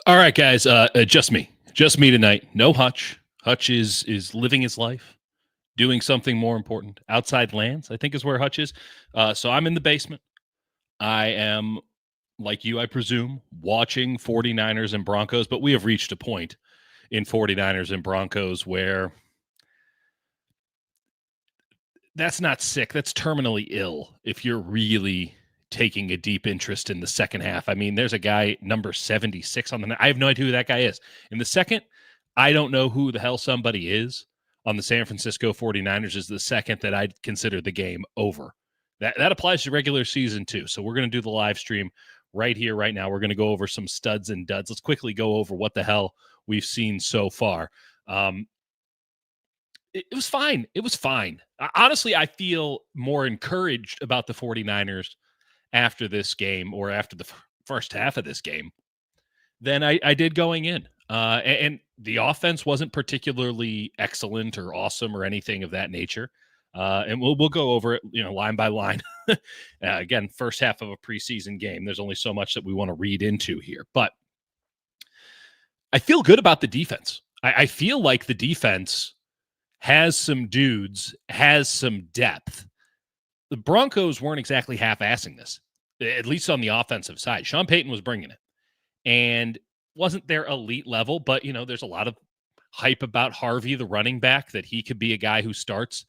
All right, guys. Just me tonight. No Hutch. Hutch is living his life, doing something more important. Outside lands, I think, is where Hutch is. So I'm in the basement. I am, like you, I presume, watching 49ers and Broncos, but we have reached a point in 49ers and Broncos where that's not sick. That's terminally ill if you're really taking a deep interest in the second half. I mean, there's a guy number 76 on the. I have no idea who that guy is. In the second, I don't know who the hell somebody is on the San Francisco 49ers is the second that I'd consider the game over. That applies to regular season too. So we're going to do the live stream right here, right now. We're going to go over some studs and duds. Let's quickly go over what the hell we've seen so far. It was fine. It was fine. Honestly, I feel more encouraged about the 49ers after this game or after the first half of this game than I did going in. And the offense wasn't particularly excellent or awesome or anything of that nature. And we'll go over it, line by line. Again, first half of a preseason game. There's only so much that we want to read into here. But I feel good about the defense. I feel like the defense has some dudes, has some depth. The Broncos weren't exactly half-assing this, at least on the offensive side. Sean Payton was bringing it. And wasn't their elite level, but, there's a lot of hype about Harvey, the running back, that he could be a guy who starts.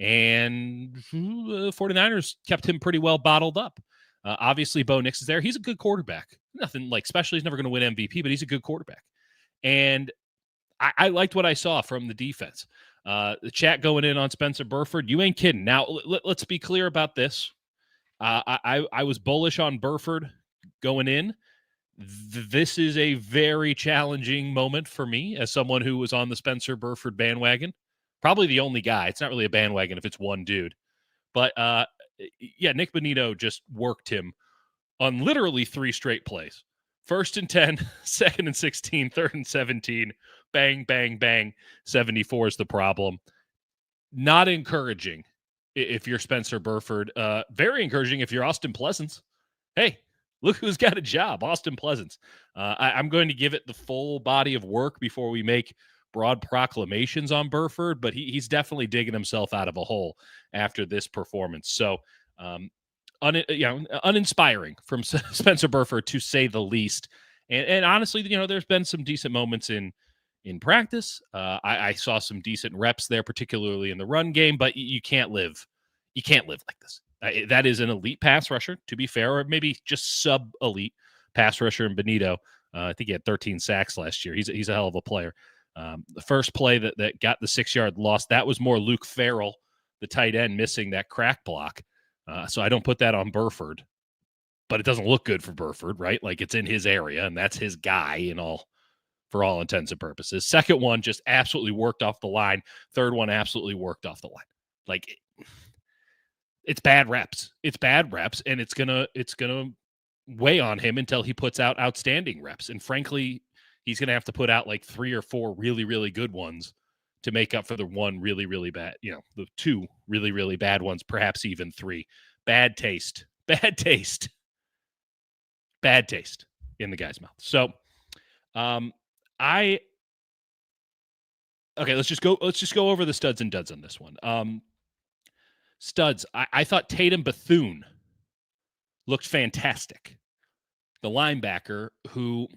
And the 49ers kept him pretty well bottled up. Obviously, Bo Nix is there. He's a good quarterback. Nothing like special. He's never going to win MVP, but he's a good quarterback. And I liked what I saw from the defense. The chat going in on Spencer Burford. You ain't kidding. Now, let's be clear about this. I was bullish on Burford going in. This is a very challenging moment for me as someone who was on the Spencer Burford bandwagon. Probably the only guy. It's not really a bandwagon if it's one dude. But, Nick Bonito just worked him on literally 3 straight plays. 1st and 10, 2nd and 16, 3rd and 17. Bang, bang, bang. 74 is the problem. Not encouraging if you're Spencer Burford. Very encouraging if you're Austin Pleasance. Hey, look who's got a job, Austin Pleasance. I'm going to give it the full body of work before we make broad proclamations on Burford, but he's definitely digging himself out of a hole after this performance. So, uninspiring from Spencer Burford, to say the least. And honestly, there's been some decent moments in practice. I saw some decent reps there, particularly in the run game, but you can't live like this. That is an elite pass rusher, to be fair, or maybe just sub-elite pass rusher in Bonito. I think he had 13 sacks last year. He's a hell of a player. The first play that got the 6-yard loss, that was more Luke Farrell, the tight end, missing that crack block. So I don't put that on Burford, but it doesn't look good for Burford, right? Like, it's in his area, and that's his guy for all intents and purposes. Second one just absolutely worked off the line. Third one absolutely worked off the line. Like, it's bad reps. It's bad reps, and it's gonna weigh on him until he puts out outstanding reps. And frankly, he's gonna have to put out like 3 or 4 really, really good ones to make up for the one really, really bad, the 2 really, really bad ones, perhaps even 3. Bad taste in the guy's mouth. So, let's just go over the studs and duds on this one. Studs, I thought Tatum Bethune looked fantastic. The linebacker, who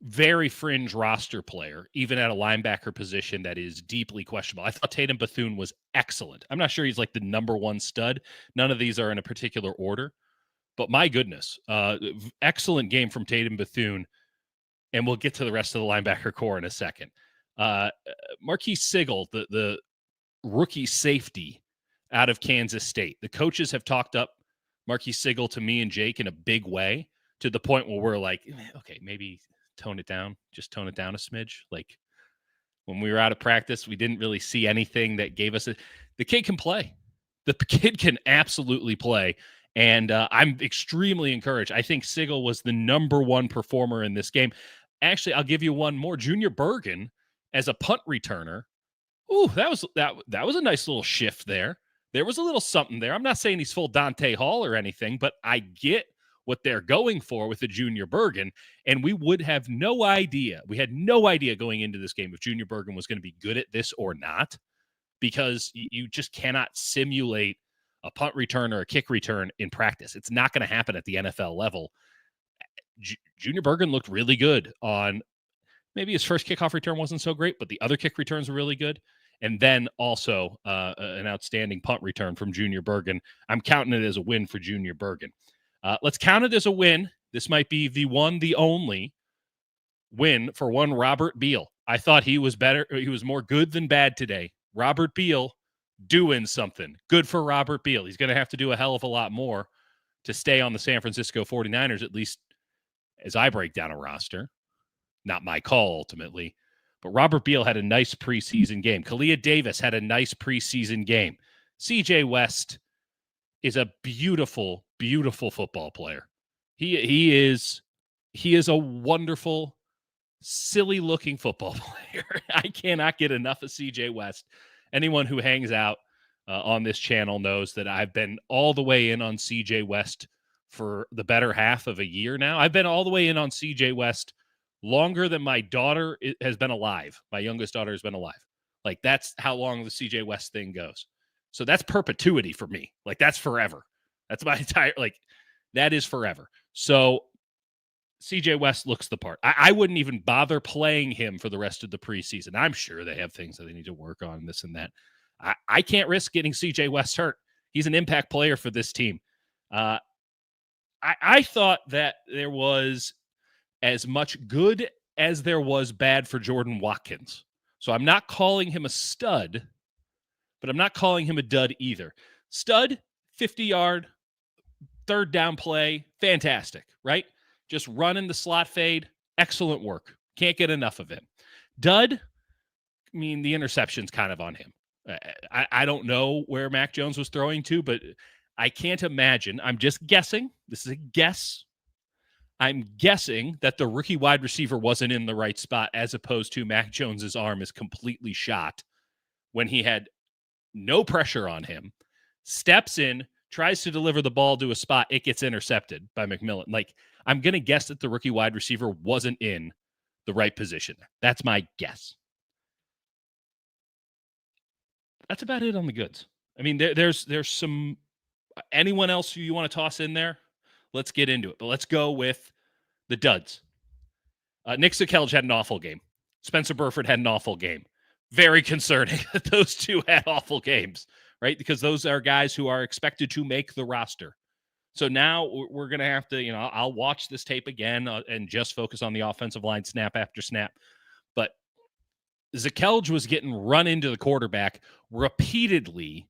very fringe roster player, even at a linebacker position that is deeply questionable. I thought Tatum Bethune was excellent. I'm not sure he's like the number one stud. None of these are in a particular order, but my goodness, excellent game from Tatum Bethune. And we'll get to the rest of the linebacker core in a second. Marquise Sigel, the rookie safety out of Kansas State. The coaches have talked up Marquise Sigel to me and Jake in a big way, to the point where we're like, okay, maybe tone it down. Just tone it down a smidge. Like, when we were out of practice, we didn't really see anything that gave us the kid can play. The kid can absolutely play. And I'm extremely encouraged. I think Sigel was the number one performer in this game. Actually, I'll give you one more. Junior Bergen as a punt returner. Ooh, that was a nice little shift there. There was a little something there. I'm not saying he's full Dante Hall or anything, but I get what they're going for with the Junior Bergen, and we would have no idea. We had no idea going into this game if Junior Bergen was going to be good at this or not, because you just cannot simulate a punt return or a kick return in practice. It's not going to happen at the NFL level. Junior Bergen looked really good on maybe his first kickoff return wasn't so great, but the other kick returns were really good. And then also an outstanding punt return from Junior Bergen. I'm counting it as a win for Junior Bergen. Let's count it as a win. This might be the one, the only win for one Robert Beal. I thought he was better. He was more good than bad today. Robert Beal doing something. Good for Robert Beal. He's going to have to do a hell of a lot more to stay on the San Francisco 49ers, at least as I break down a roster. Not my call, ultimately. But Robert Beal had a nice preseason game. Kalia Davis had a nice preseason game. CJ West is a beautiful, beautiful football player. He is a wonderful, silly-looking football player. I cannot get enough of CJ West. Anyone who hangs out on this channel knows that I've been all the way in on CJ West for the better half of a year now. I've been all the way in on CJ West longer than my daughter has been alive. My youngest daughter has been alive. Like, that's how long the CJ West thing goes. So that's perpetuity for me. Like, that's forever. That's my entire, like, that is forever. So CJ West looks the part. I wouldn't even bother playing him for the rest of the preseason. I'm sure they have things that they need to work on, this and that. I can't risk getting CJ West hurt. He's an impact player for this team. I thought that there was as much good as there was bad for Jordan Watkins. So I'm not calling him a stud, but I'm not calling him a dud either. Stud, 50-yard, third down play, fantastic, right? Just running the slot fade, excellent work. Can't get enough of him. Dud, I mean, the interception's kind of on him. I don't know where Mac Jones was throwing to, but I can't imagine. I'm just guessing. This is a guess. I'm guessing that the rookie wide receiver wasn't in the right spot, as opposed to Mac Jones's arm is completely shot when he had no pressure on him, steps in, tries to deliver the ball to a spot, it gets intercepted by McMillan. Like, I'm going to guess that the rookie wide receiver wasn't in the right position. That's my guess. That's about it on the goods. I mean, there's some, anyone else who you want to toss in there? Let's get into it. But let's go with the duds. Nick Zakelj had an awful game. Spencer Burford had an awful game. Very concerning that those two had awful games, right? Because those are guys who are expected to make the roster. So now we're going to have to, I'll watch this tape again and just focus on the offensive line snap after snap. But Zakelj was getting run into the quarterback repeatedly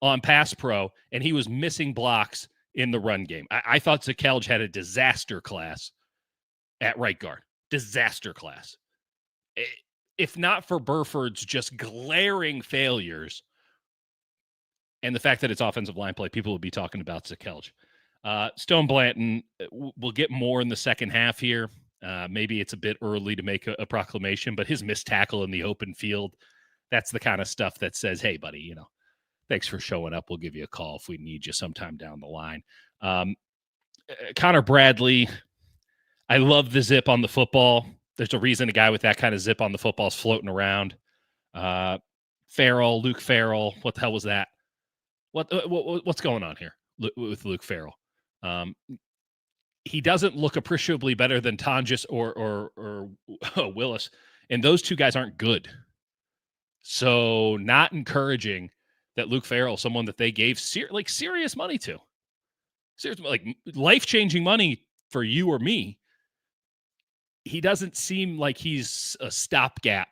on pass pro, and he was missing blocks in the run game. I thought Zakelj had a disaster class at right guard. Disaster class. If not for Burford's just glaring failures and the fact that it's offensive line play, people will be talking about Zakelj. Stone Blanton, we'll get more in the second half here. Maybe it's a bit early to make a proclamation, but his missed tackle in the open field, that's the kind of stuff that says, hey, buddy, thanks for showing up. We'll give you a call if we need you sometime down the line. Connor Bradley, I love the zip on the football. There's a reason a guy with that kind of zip on the football is floating around. Luke Farrell, what the hell was that? What's going on here with Luke Farrell? He doesn't look appreciably better than Tonjes or Willis, and those two guys aren't good. So not encouraging that Luke Farrell, someone that they gave serious money to, like life-changing money for you or me, he doesn't seem like he's a stopgap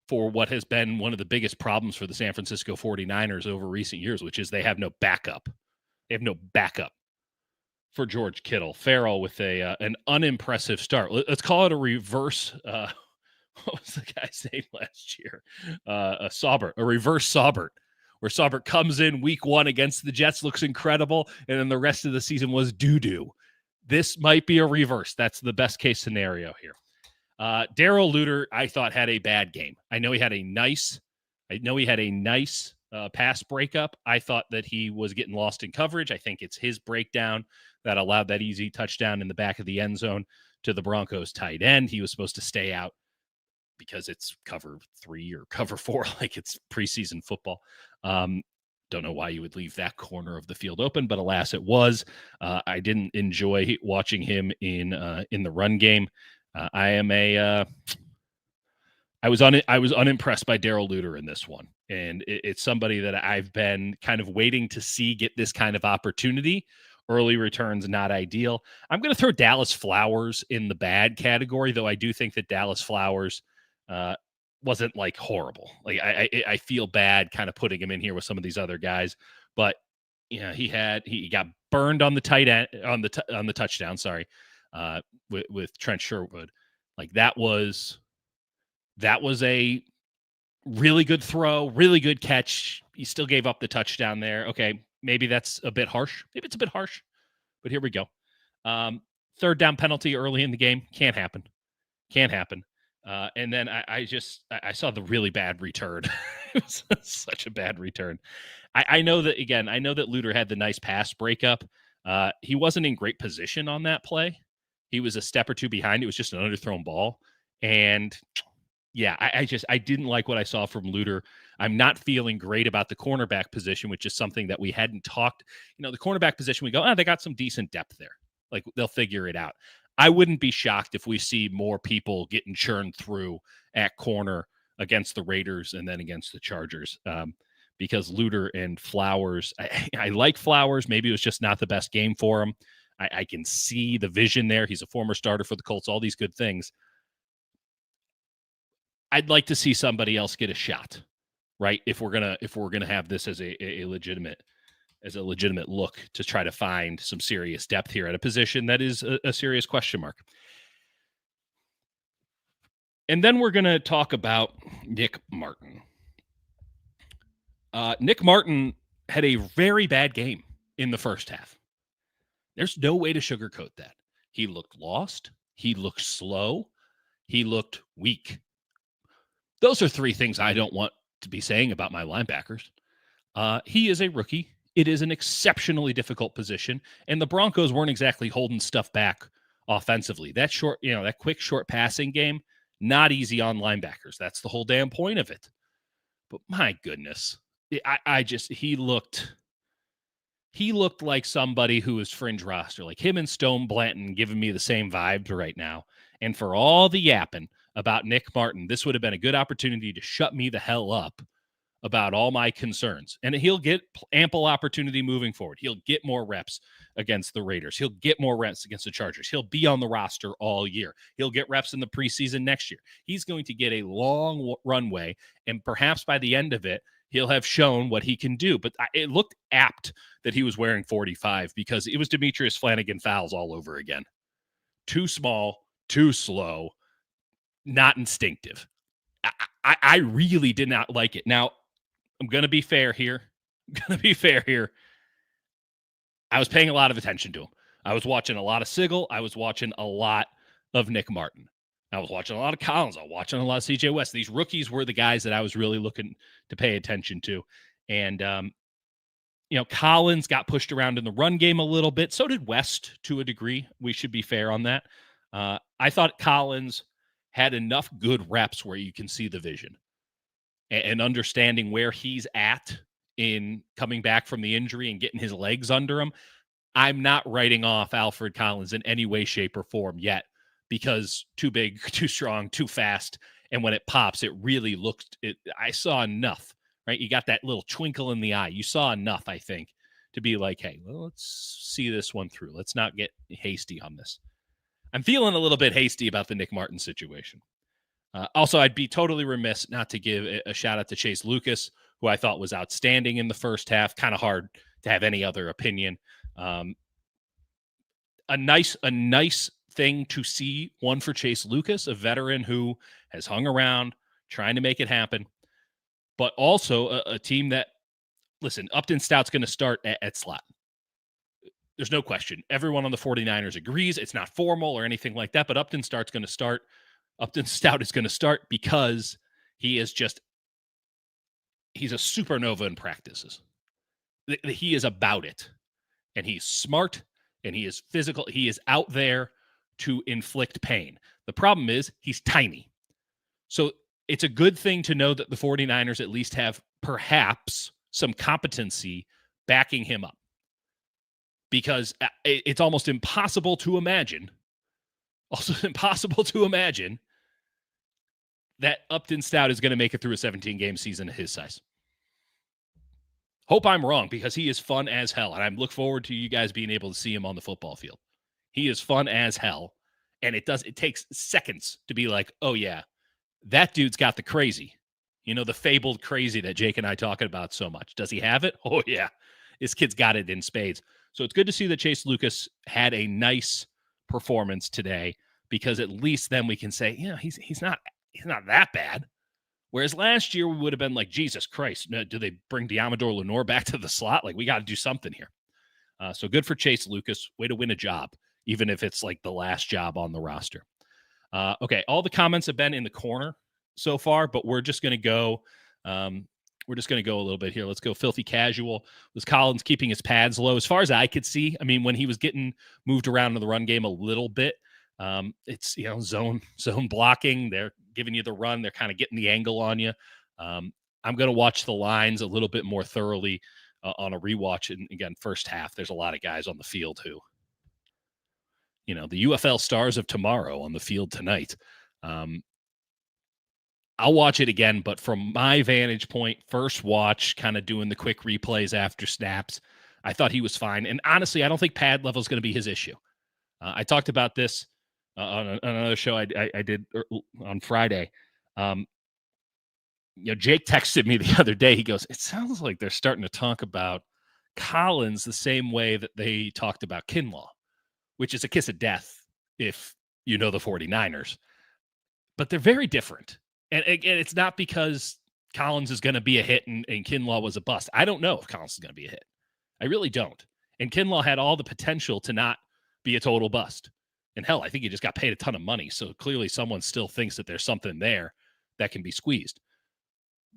for what has been one of the biggest problems for the San Francisco 49ers over recent years, which is they have no backup. They have no backup for George Kittle. Farrell with an unimpressive start. Let's call it a reverse. What was the guy's name last year? A reverse Saubert, where Saubert comes in week one against the Jets, looks incredible, and then the rest of the season was doo-doo. This might be a reverse. That's the best case scenario here. Darrell Luter, I thought, had a bad game. I know he had a nice pass breakup. I thought that he was getting lost in coverage. I think it's his breakdown that allowed that easy touchdown in the back of the end zone to the Broncos tight end. He was supposed to stay out because it's cover 3 or cover 4, like it's preseason football. Don't know why you would leave that corner of the field open, but alas, it was. I didn't enjoy watching him in the run game. I was unimpressed by Darrell Luter in this one, and it's somebody that I've been kind of waiting to see get this kind of opportunity. Early returns not ideal. I'm going to throw Dallas Flowers in the bad category, though I do think that Dallas Flowers wasn't like horrible. Like I feel bad kind of putting him in here with some of these other guys, but yeah, he got burned on the tight end on the touchdown. Sorry, with Trent Sherwood. Like that was a really good throw, really good catch. He still gave up the touchdown there. Okay, maybe that's a bit harsh. Maybe it's a bit harsh, but here we go. Third down penalty early in the game. Can't happen. And then I saw the really bad return. It was such a bad return. I know that Luter had the nice pass breakup. He wasn't in great position on that play. He was a step or two behind. It was just an underthrown ball. And yeah, I didn't like what I saw from Luter. I'm not feeling great about the cornerback position, which is something that we hadn't talked. The cornerback position, we go, they got some decent depth there. Like they'll figure it out. I wouldn't be shocked if we see more people getting churned through at corner against the Raiders and then against the Chargers, because Luter and Flowers, I like Flowers. Maybe it was just not the best game for him. I can see the vision there. He's a former starter for the Colts, all these good things. I'd like to see somebody else get a shot, right? If we're gonna have this as a legitimate look to try to find some serious depth here at a position that is a serious question mark. And then we're going to talk about Nick Martin. Nick Martin had a very bad game in the first half. There's no way to sugarcoat that. He looked lost. He looked slow. He looked weak. Those are three things I don't want to be saying about my linebackers. He is a rookie. It is an exceptionally difficult position, and the Broncos weren't exactly holding stuff back offensively. That quick short passing game, not easy on linebackers. That's the whole damn point of it. But my goodness, he looked like somebody who is fringe roster, like him and Stone Blanton giving me the same vibes right now. And for all the yapping about Nick Martin, this would have been a good opportunity to shut me the hell up about all my concerns. And he'll get ample opportunity moving forward. He'll get more reps against the Raiders. He'll get more reps against the Chargers. He'll be on the roster all year. He'll get reps in the preseason next year. He's going to get a long runway, and perhaps by the end of it, he'll have shown what he can do. But it looked apt that he was wearing 45 because it was Demetrius Flanagan fouls all over again. Too small, too slow, not instinctive. I really did not like it. Now, I'm going to be fair here. I was paying a lot of attention to him. I was watching a lot of Sigel. I was watching a lot of Nick Martin. I was watching a lot of Collins. I was watching a lot of CJ West. These rookies were the guys that I was really looking to pay attention to. And, Collins got pushed around in the run game a little bit. So did West to a degree. We should be fair on that. I thought Collins had enough good reps where you can see the vision and understanding where he's at in coming back from the injury and getting his legs under him. I'm not writing off Alfred Collins in any way, shape, or form yet because too big, too strong, too fast. And when it pops, it really I saw enough, right? You got that little twinkle in the eye. You saw enough, I think, to be like, hey, well, let's see this one through. Let's not get hasty on this. I'm feeling a little bit hasty about the Nick Martin situation. Also, I'd be totally remiss not to give a shout out to Chase Lucas, who I thought was outstanding in the first half. Kind of hard to have any other opinion. A nice thing to see, one for Chase Lucas, a veteran who has hung around trying to make it happen, but also a team that, listen, Upton Stout's going to start at slot. There's no question. Everyone on the 49ers agrees. It's not formal or anything like that, but Upton Stout is going to start because he is just he's a supernova in practices. He is about it. And he's smart, and he is physical. He is out there to inflict pain. The problem is he's tiny. So it's a good thing to know that the 49ers at least have perhaps some competency backing him up. Because it's almost impossible to imagine, that Upton Stout is going to make it through a 17-game season at his size. Hope I'm wrong, because he is fun as hell, and I look forward to you guys being able to see him on the football field. He is fun as hell, and it takes seconds to be like, oh yeah, that dude's got the crazy. You know, the fabled crazy that Jake and I talking about so much. Does he have it? Oh yeah, this kid's got it in spades. So it's good to see that Chase Lucas had a nice performance today, because at least then we can say, yeah, he's not that bad. Whereas last year we would have been like, Jesus Christ, do they bring Diamador Lenore back to the slot? Like, we got to do something here. So good for Chase Lucas. Way to win a job, even if it's like the last job on the roster. Okay, all the comments have been in the corner so far, but we're just going to go. We're just going to go a little bit here. Let's go filthy casual. Was Collins keeping his pads low? As far as I could see, I mean, when he was getting moved around in the run game a little bit, it's, you know, zone blocking. They're giving you the run. They're kind of getting the angle on you. I'm going to watch the lines a little bit more thoroughly on a rewatch. And again, first half, there's a lot of guys on the field who, you know, the UFL stars of tomorrow on the field tonight. I'll watch it again, but from my vantage point, first watch, kind of doing the quick replays after snaps, I thought he was fine. And honestly, I don't think pad level is going to be his issue. I talked about this on another show I did on Friday. You know, Jake texted me the other day. He goes, it sounds like they're starting to talk about Collins the same way that they talked about Kinlaw, which is a kiss of death if you know the 49ers. But they're very different. And it's not because Collins is going to be a hit and Kinlaw was a bust. I don't know if Collins is going to be a hit. I really don't. And Kinlaw had all the potential to not be a total bust. And hell, I think he just got paid a ton of money. So clearly someone still thinks that there's something there that can be squeezed.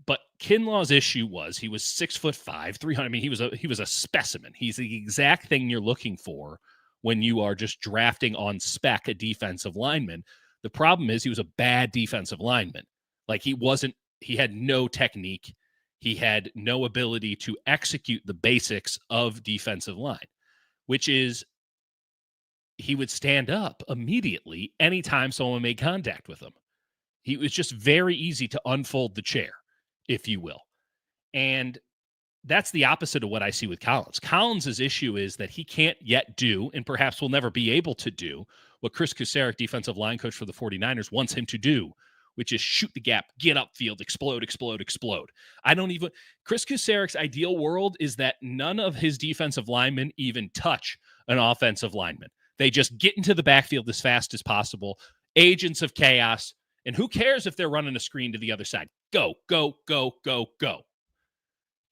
But Kinlaw's issue was he was 6'5", 300. I mean, he was a specimen. He's the exact thing you're looking for when you are just drafting on spec a defensive lineman. The problem is he was a bad defensive lineman. Like, he had no technique. He had no ability to execute the basics of defensive line, which is he would stand up immediately anytime someone made contact with him. He was just very easy to unfold the chair, if you will. And that's the opposite of what I see with Collins. Collins' issue is that he can't yet do, and perhaps will never be able to do, what Chris Kusarek, defensive line coach for the 49ers, wants him to do, which is shoot the gap, get upfield, explode. Chris Kusarek's ideal world is that none of his defensive linemen even touch an offensive lineman. They just get into the backfield as fast as possible, agents of chaos, and who cares if they're running a screen to the other side? Go.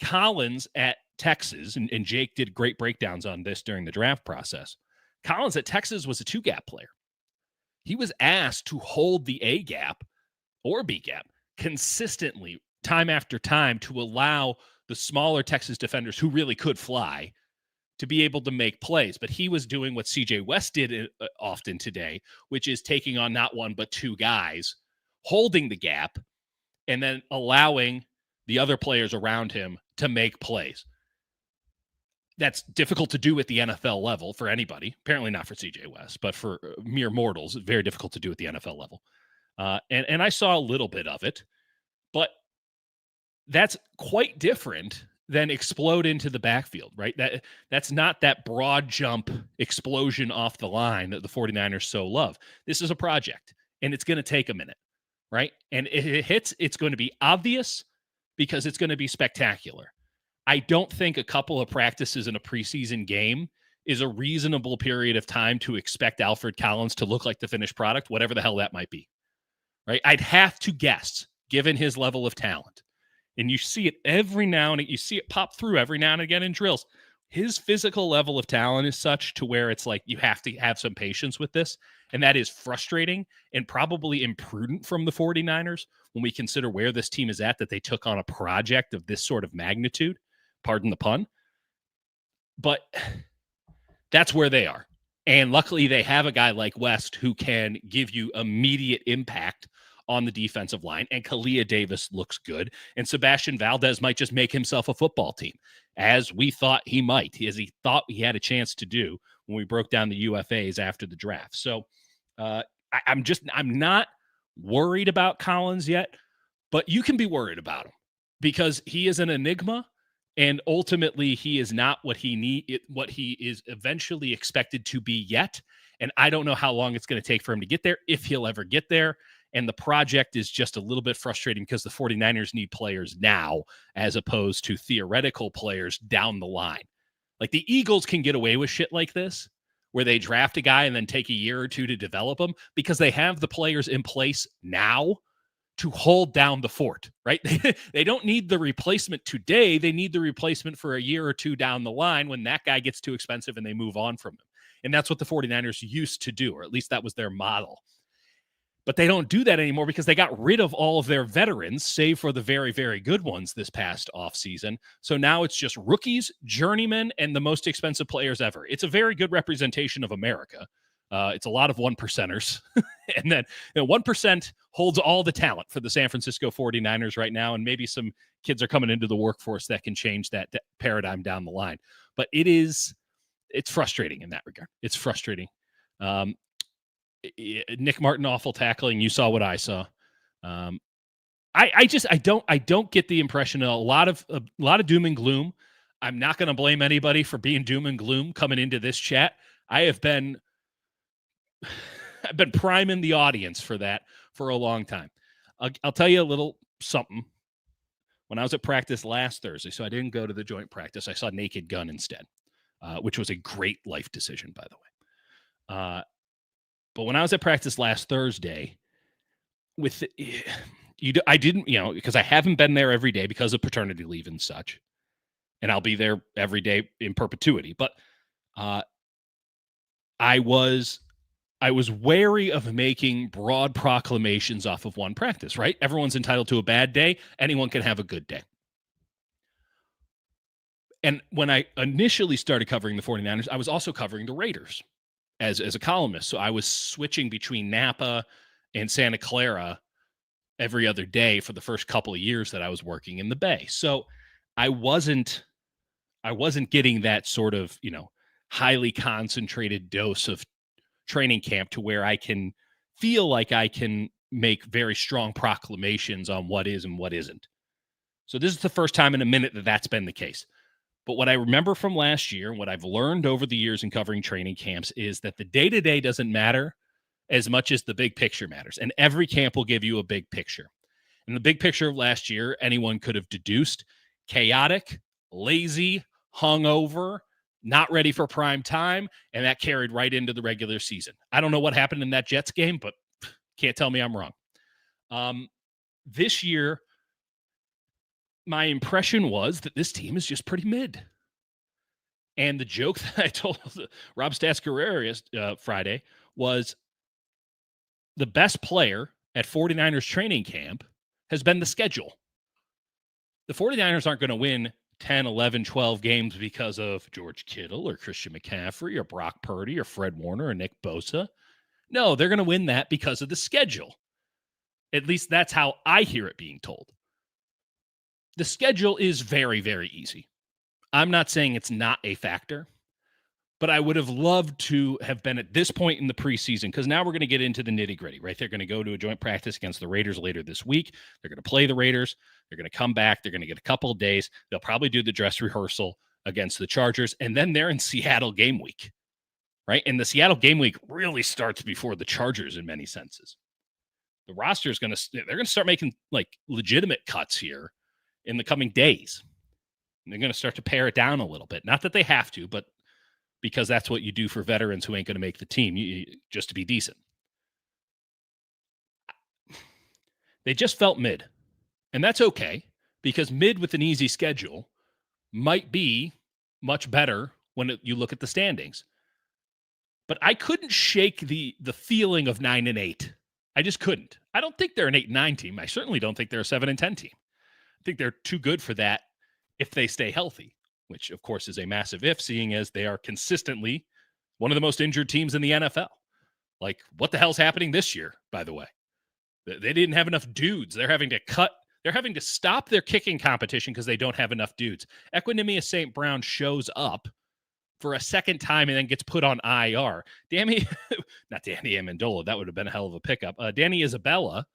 Collins at Texas, and Jake did great breakdowns on this during the draft process. Collins at Texas was a two-gap player. He was asked to hold the A-gap or B-gap consistently, time after time, to allow the smaller Texas defenders who really could fly to be able to make plays. But he was doing what C.J. West did often today, which is taking on not one but two guys, holding the gap, and then allowing the other players around him to make plays. That's difficult to do at the NFL level for anybody. Apparently not for C.J. West, but for mere mortals, very difficult to do at the NFL level. And I saw a little bit of it, but that's quite different than explode into the backfield, right? That's not that broad jump explosion off the line that the 49ers so love. This is a project, and it's going to take a minute, right? And if it hits, it's going to be obvious because it's going to be spectacular. I don't think a couple of practices in a preseason game is a reasonable period of time to expect Alfred Collins to look like the finished product, whatever the hell that might be, right? I'd have to guess, given his level of talent. And you see it every now and again. You see it pop through every now and again in drills. his physical level of talent is such to where it's like you have to have some patience with this. And that is frustrating and probably imprudent from the 49ers when we consider where this team is at, that they took on a project of this sort of magnitude. Pardon the pun. But that's where they are. And luckily, they have a guy like West who can give you immediate impact on the defensive line. And Kalia Davis looks good. And Sebastian Valdez might just make himself a football team, as we thought he might, as he thought he had a chance to do when we broke down the UFAs after the draft. So I'm not worried about Collins yet, but you can be worried about him because he is an enigma. And ultimately, he is not what he is eventually expected to be yet. And I don't know how long it's going to take for him to get there, if he'll ever get there. And the project is just a little bit frustrating because the 49ers need players now as opposed to theoretical players down the line. Like the Eagles can get away with shit like this, where they draft a guy and then take a year or two to develop him because they have the players in place now to hold down the fort, right? They don't need the replacement today. They need the replacement for a year or two down the line when that guy gets too expensive and they move on from him. And that's what the 49ers used to do, or at least that was their model. But they don't do that anymore because they got rid of all of their veterans, save for the very, very good ones this past offseason. So now it's just rookies, journeymen, and the most expensive players ever. It's a very good representation of America. It's a lot of 1%ers. And then 1% holds all the talent for the San Francisco 49ers right now. And maybe some kids are coming into the workforce that can change that paradigm down the line. But it's frustrating in that regard. It's frustrating. Nick Martin, awful tackling. You saw what I saw. I don't get the impression of a lot of doom and gloom. I'm not going to blame anybody for being doom and gloom coming into this chat. I've been priming the audience for that for a long time. I'll tell you a little something. When I was at practice last Thursday, so I didn't go to the joint practice, I saw Naked Gun instead, which was a great life decision, by the way. But when I was at practice last Thursday, I didn't, because I haven't been there every day because of paternity leave and such, and I'll be there every day in perpetuity. But I was wary of making broad proclamations off of one practice, right? Everyone's entitled to a bad day. Anyone can have a good day. And when I initially started covering the 49ers, I was also covering the Raiders as a columnist. So I was switching between Napa and Santa Clara every other day for the first couple of years that I was working in the Bay. So I wasn't getting that sort of, highly concentrated dose of training camp to where I can feel like I can make very strong proclamations on what is and what isn't. So this is the first time in a minute that that's been the case. But what I remember from last year, and what I've learned over the years in covering training camps, is that the day-to-day doesn't matter as much as the big picture matters. And every camp will give you a big picture. And the big picture of last year, anyone could have deduced: chaotic, lazy, hungover, not ready for prime time, and that carried right into the regular season. I don't know what happened in that Jets game, but can't tell me I'm wrong. This year, my impression was that this team is just pretty mid. And the joke that I told Rob Stats Friday was the best player at 49ers training camp has been the schedule. The 49ers aren't going to win 10, 11, 12 games because of George Kittle or Christian McCaffrey or Brock Purdy or Fred Warner or Nick Bosa. No, they're going to win that because of the schedule. At least that's how I hear it being told. The schedule is very, very easy. I'm not saying it's not a factor, but I would have loved to have been at this point in the preseason, because now we're going to get into the nitty-gritty, right? They're going to go to a joint practice against the Raiders later this week. They're going to play the Raiders. They're going to come back. They're going to get a couple of days. They'll probably do the dress rehearsal against the Chargers, and then they're in Seattle game week, right? And the Seattle game week really starts before the Chargers in many senses. The roster is they're going to start making like legitimate cuts here in the coming days. And they're going to start to pare it down a little bit. Not that they have to, but because that's what you do for veterans who ain't going to make the team, just to be decent. They just felt mid. And that's okay, because mid with an easy schedule might be much better when you look at the standings. But I couldn't shake the feeling of 9-8. I just couldn't. I don't think they're an 8-9 team. I certainly don't think they're a 7-10 team. I think they're too good for that if they stay healthy, which of course is a massive if, seeing as they are consistently one of the most injured teams in the NFL. Like, what the hell's happening this year, by the way? They didn't have enough dudes. They're having to stop their kicking competition because they don't have enough dudes. Equinemius St. Brown shows up for a second time and then gets put on IR. Not Danny Amendola. That would have been a hell of a pickup. Danny Isabella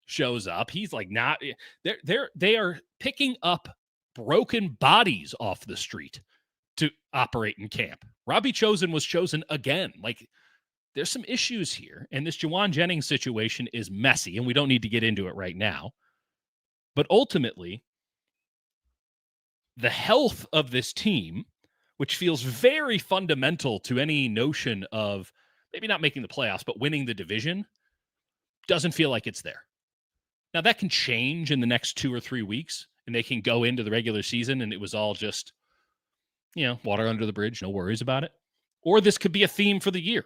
shows up. He's like not. They are picking up broken bodies off the street to operate in camp. Robbie Chosen was chosen again. Like, there's some issues here, and this Jauan Jennings situation is messy, and we don't need to get into it right now. But ultimately, the health of this team, which feels very fundamental to any notion of maybe not making the playoffs, but winning the division, doesn't feel like it's there. Now, that can change in the next 2 or 3 weeks, and they can go into the regular season, and it was all just, water under the bridge, no worries about it. Or this could be a theme for the year.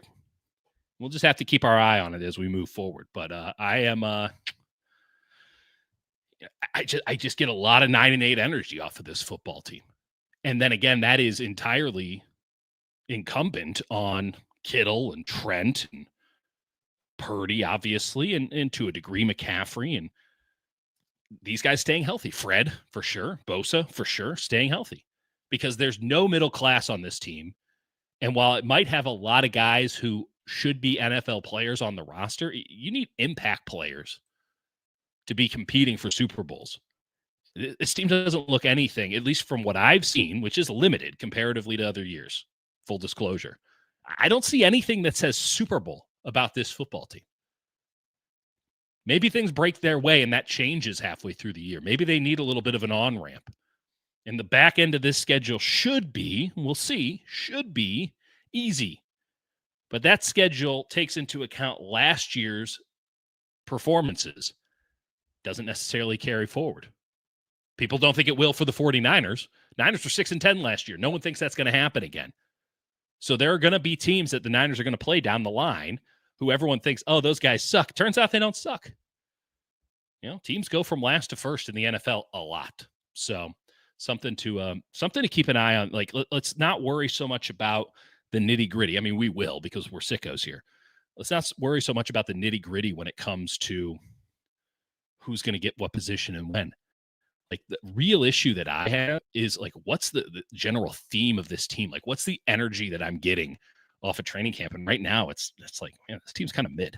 We'll just have to keep our eye on it as we move forward. But I just get a lot of 9-8 energy off of this football team. And then again, that is entirely incumbent on Kittle and Trent and Purdy, obviously, and to a degree McCaffrey and these guys staying healthy. Fred, for sure. Bosa, for sure, staying healthy. Because there's no middle class on this team. And while it might have a lot of guys who should be NFL players on the roster, you need impact players to be competing for Super Bowls. This team doesn't look anything, at least from what I've seen, which is limited comparatively to other years. Full disclosure. I don't see anything that says Super Bowl about this football team. Maybe things break their way and that changes halfway through the year. Maybe they need a little bit of an on-ramp. And the back end of this schedule should be, we'll see, should be easy. But that schedule takes into account last year's performances. Doesn't necessarily carry forward. People don't think it will for the 49ers. Niners were 6-10 last year. No one thinks that's going to happen again. So there are going to be teams that the Niners are going to play down the line who everyone thinks, oh, those guys suck. Turns out they don't suck. Teams go from last to first in the NFL a lot. So something to keep an eye on. Like, let's not worry so much about the nitty-gritty. I mean, we will because we're sickos here. Let's not worry so much about the nitty-gritty when it comes to who's going to get what position and when. Like, the real issue that I have is, like, what's the general theme of this team? Like, what's the energy that I'm getting off of training camp? And right now it's like, man, this team's kind of mid.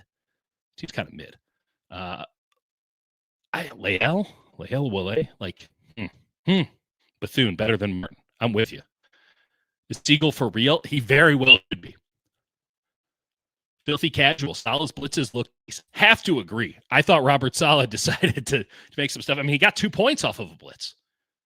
Leal Wille, like, Bethune better than Martin. I'm with you. Is Siegel for real? He very well could be. Filthy casual. Salah's blitzes look. Have to agree. I thought Robert Saleh decided to make some stuff. I mean, he got 2 points off of a blitz.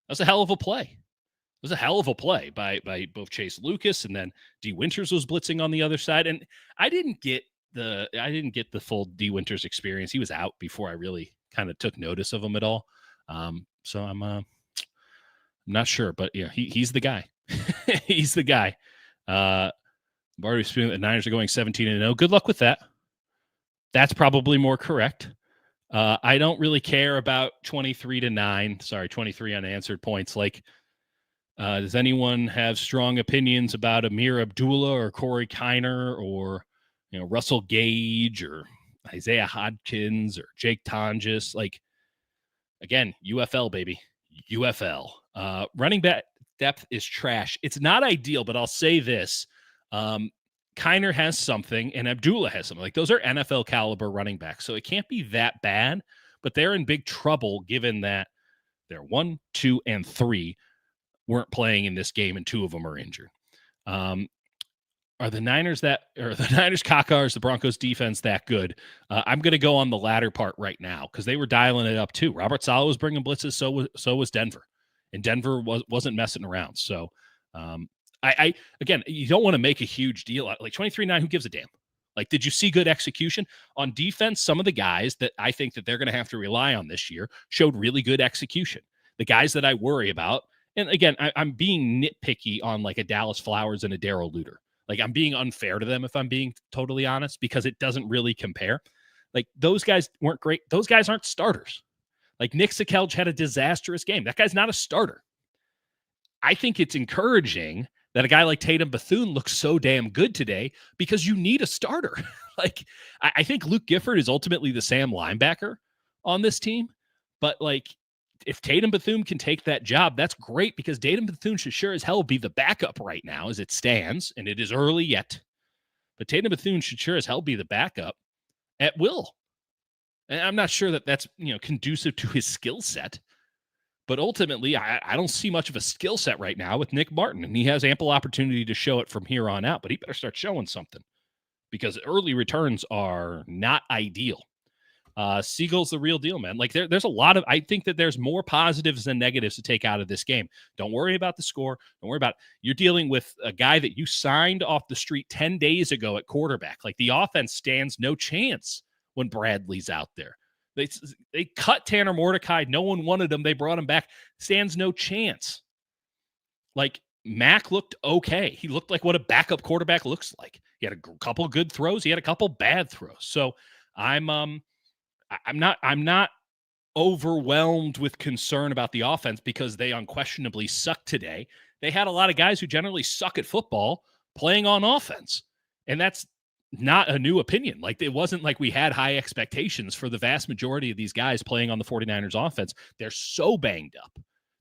That was a hell of a play. It was a hell of a play by both Chase Lucas and then D. Winters was blitzing on the other side. And I didn't get the full D. Winters experience. He was out before I really kind of took notice of him at all. So I'm not sure, but yeah, he's the guy. He's the guy. Barty was feeling the Niners are going 17-0. Good luck with that. That's probably more correct. I don't really care about 23-9. Sorry, 23 unanswered points. Like, does anyone have strong opinions about Amir Abdullah or Corey Kiner or Russell Gage or Isaiah Hodkins or Jake Tonjes? Like, again, UFL, baby. UFL. Running back depth is trash. It's not ideal, but I'll say this. Kiner has something and Abdullah has something. Like, those are NFL caliber running backs. So it can't be that bad, but they're in big trouble given that they're 1, 2, and 3 weren't playing in this game and 2 of them are injured. Are the Niners Cockars, the Broncos defense that good? I'm going to go on the latter part right now because they were dialing it up too. Robert Saleh was bringing blitzes. So was Denver, and Denver wasn't messing around. So, I again, you don't want to make a huge deal out. Like 23-9, who gives a damn? Like, did you see good execution on defense? Some of the guys that I think that they're going to have to rely on this year showed really good execution. The guys that I worry about, And again, I'm being nitpicky on like a Dallas Flowers and a Darrell Luter. Like I'm being unfair to them if I'm being totally honest, because it doesn't really compare. Like those guys weren't great. Those guys aren't starters. Like Nick Sakelj had a disastrous game. That guy's not a starter. I think it's encouraging that a guy like Tatum Bethune looks so damn good today because you need a starter. Like I think Luke Gifford is ultimately the Sam linebacker on this team, but like if Tatum Bethune can take that job, that's great because Tatum Bethune should sure as hell be the backup right now as it stands, and it is early yet. But Tatum Bethune should sure as hell be the backup at will. And I'm not sure that that's conducive to his skill set. But ultimately, I don't see much of a skill set right now with Nick Martin, and he has ample opportunity to show it from here on out. But he better start showing something because early returns are not ideal. Siegel's the real deal, man. Like there's a lot of, I think that there's more positives than negatives to take out of this game. Don't worry about the score. Don't worry about, you're dealing with a guy that you signed off the street 10 days ago at quarterback. Like the offense stands no chance when Bradley's out there. They cut Tanner Mordecai. No one wanted him. They brought him back. Stands no chance. Like Mac looked okay. He looked like what a backup quarterback looks like. He had a couple good throws. He had a couple bad throws. So I'm not overwhelmed with concern about the offense because they unquestionably suck today. They had a lot of guys who generally suck at football playing on offense. And that's not a new opinion. Like it wasn't like we had high expectations for the vast majority of these guys playing on the 49ers offense. They're so banged up.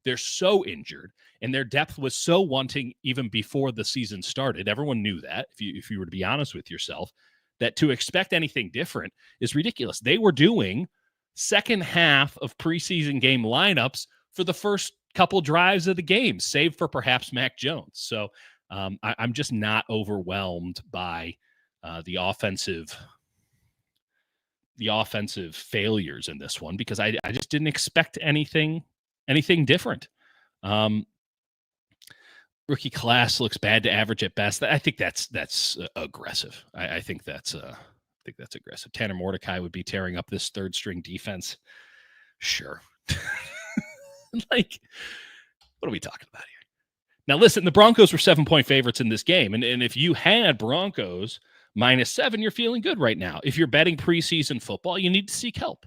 They're so injured, and their depth was so wanting even before the season started. Everyone knew that, if you were to be honest with yourself, that to expect anything different is ridiculous. They were doing second half of preseason game lineups for the first couple drives of the game, save for perhaps Mac Jones. So I'm just not overwhelmed by the offensive failures in this one because I just didn't expect anything different. Rookie class looks bad to average at best. I think that's aggressive. I think that's aggressive. Tanner Mordecai would be tearing up this third string defense. Sure. Like, what are we talking about here? Now, listen, the Broncos were 7-point favorites in this game. And if you had Broncos -7, you're feeling good right now. If you're betting preseason football, you need to seek help.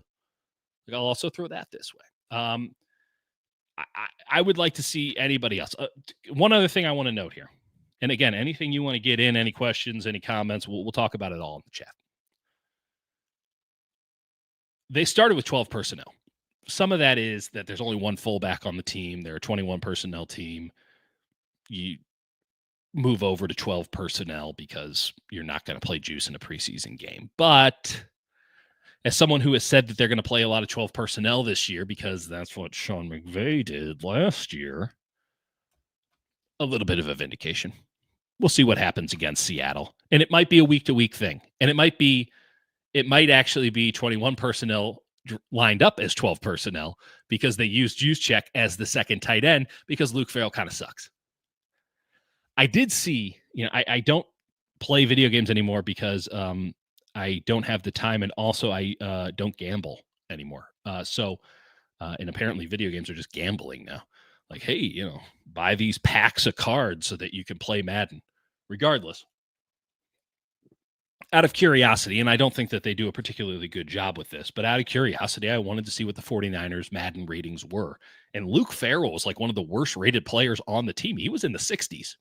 I'll also throw that this way. I would like to see anybody else. One other thing I want to note here. And again, anything you want to get in, any questions, any comments, we'll talk about it all in the chat. They started with 12 personnel. Some of that is that there's only one fullback on the team. They're a 21 personnel team. You move over to 12 personnel because you're not going to play juice in a preseason game. But as someone who has said that they're going to play a lot of 12 personnel this year because that's what Sean McVay did last year, a little bit of a vindication. We'll see what happens against Seattle. And it might be a week-to-week thing. And it might actually be 21 personnel lined up as 12 personnel because they used Juszczyk as the second tight end because Luke Farrell kind of sucks. I did see, I don't play video games anymore because I don't have the time, and also I don't gamble anymore. And apparently video games are just gambling now. Like, hey, buy these packs of cards so that you can play Madden. Regardless, out of curiosity, and I don't think that they do a particularly good job with this, but out of curiosity, I wanted to see what the 49ers Madden ratings were. And Luke Farrell was like one of the worst rated players on the team. He was in the 60s.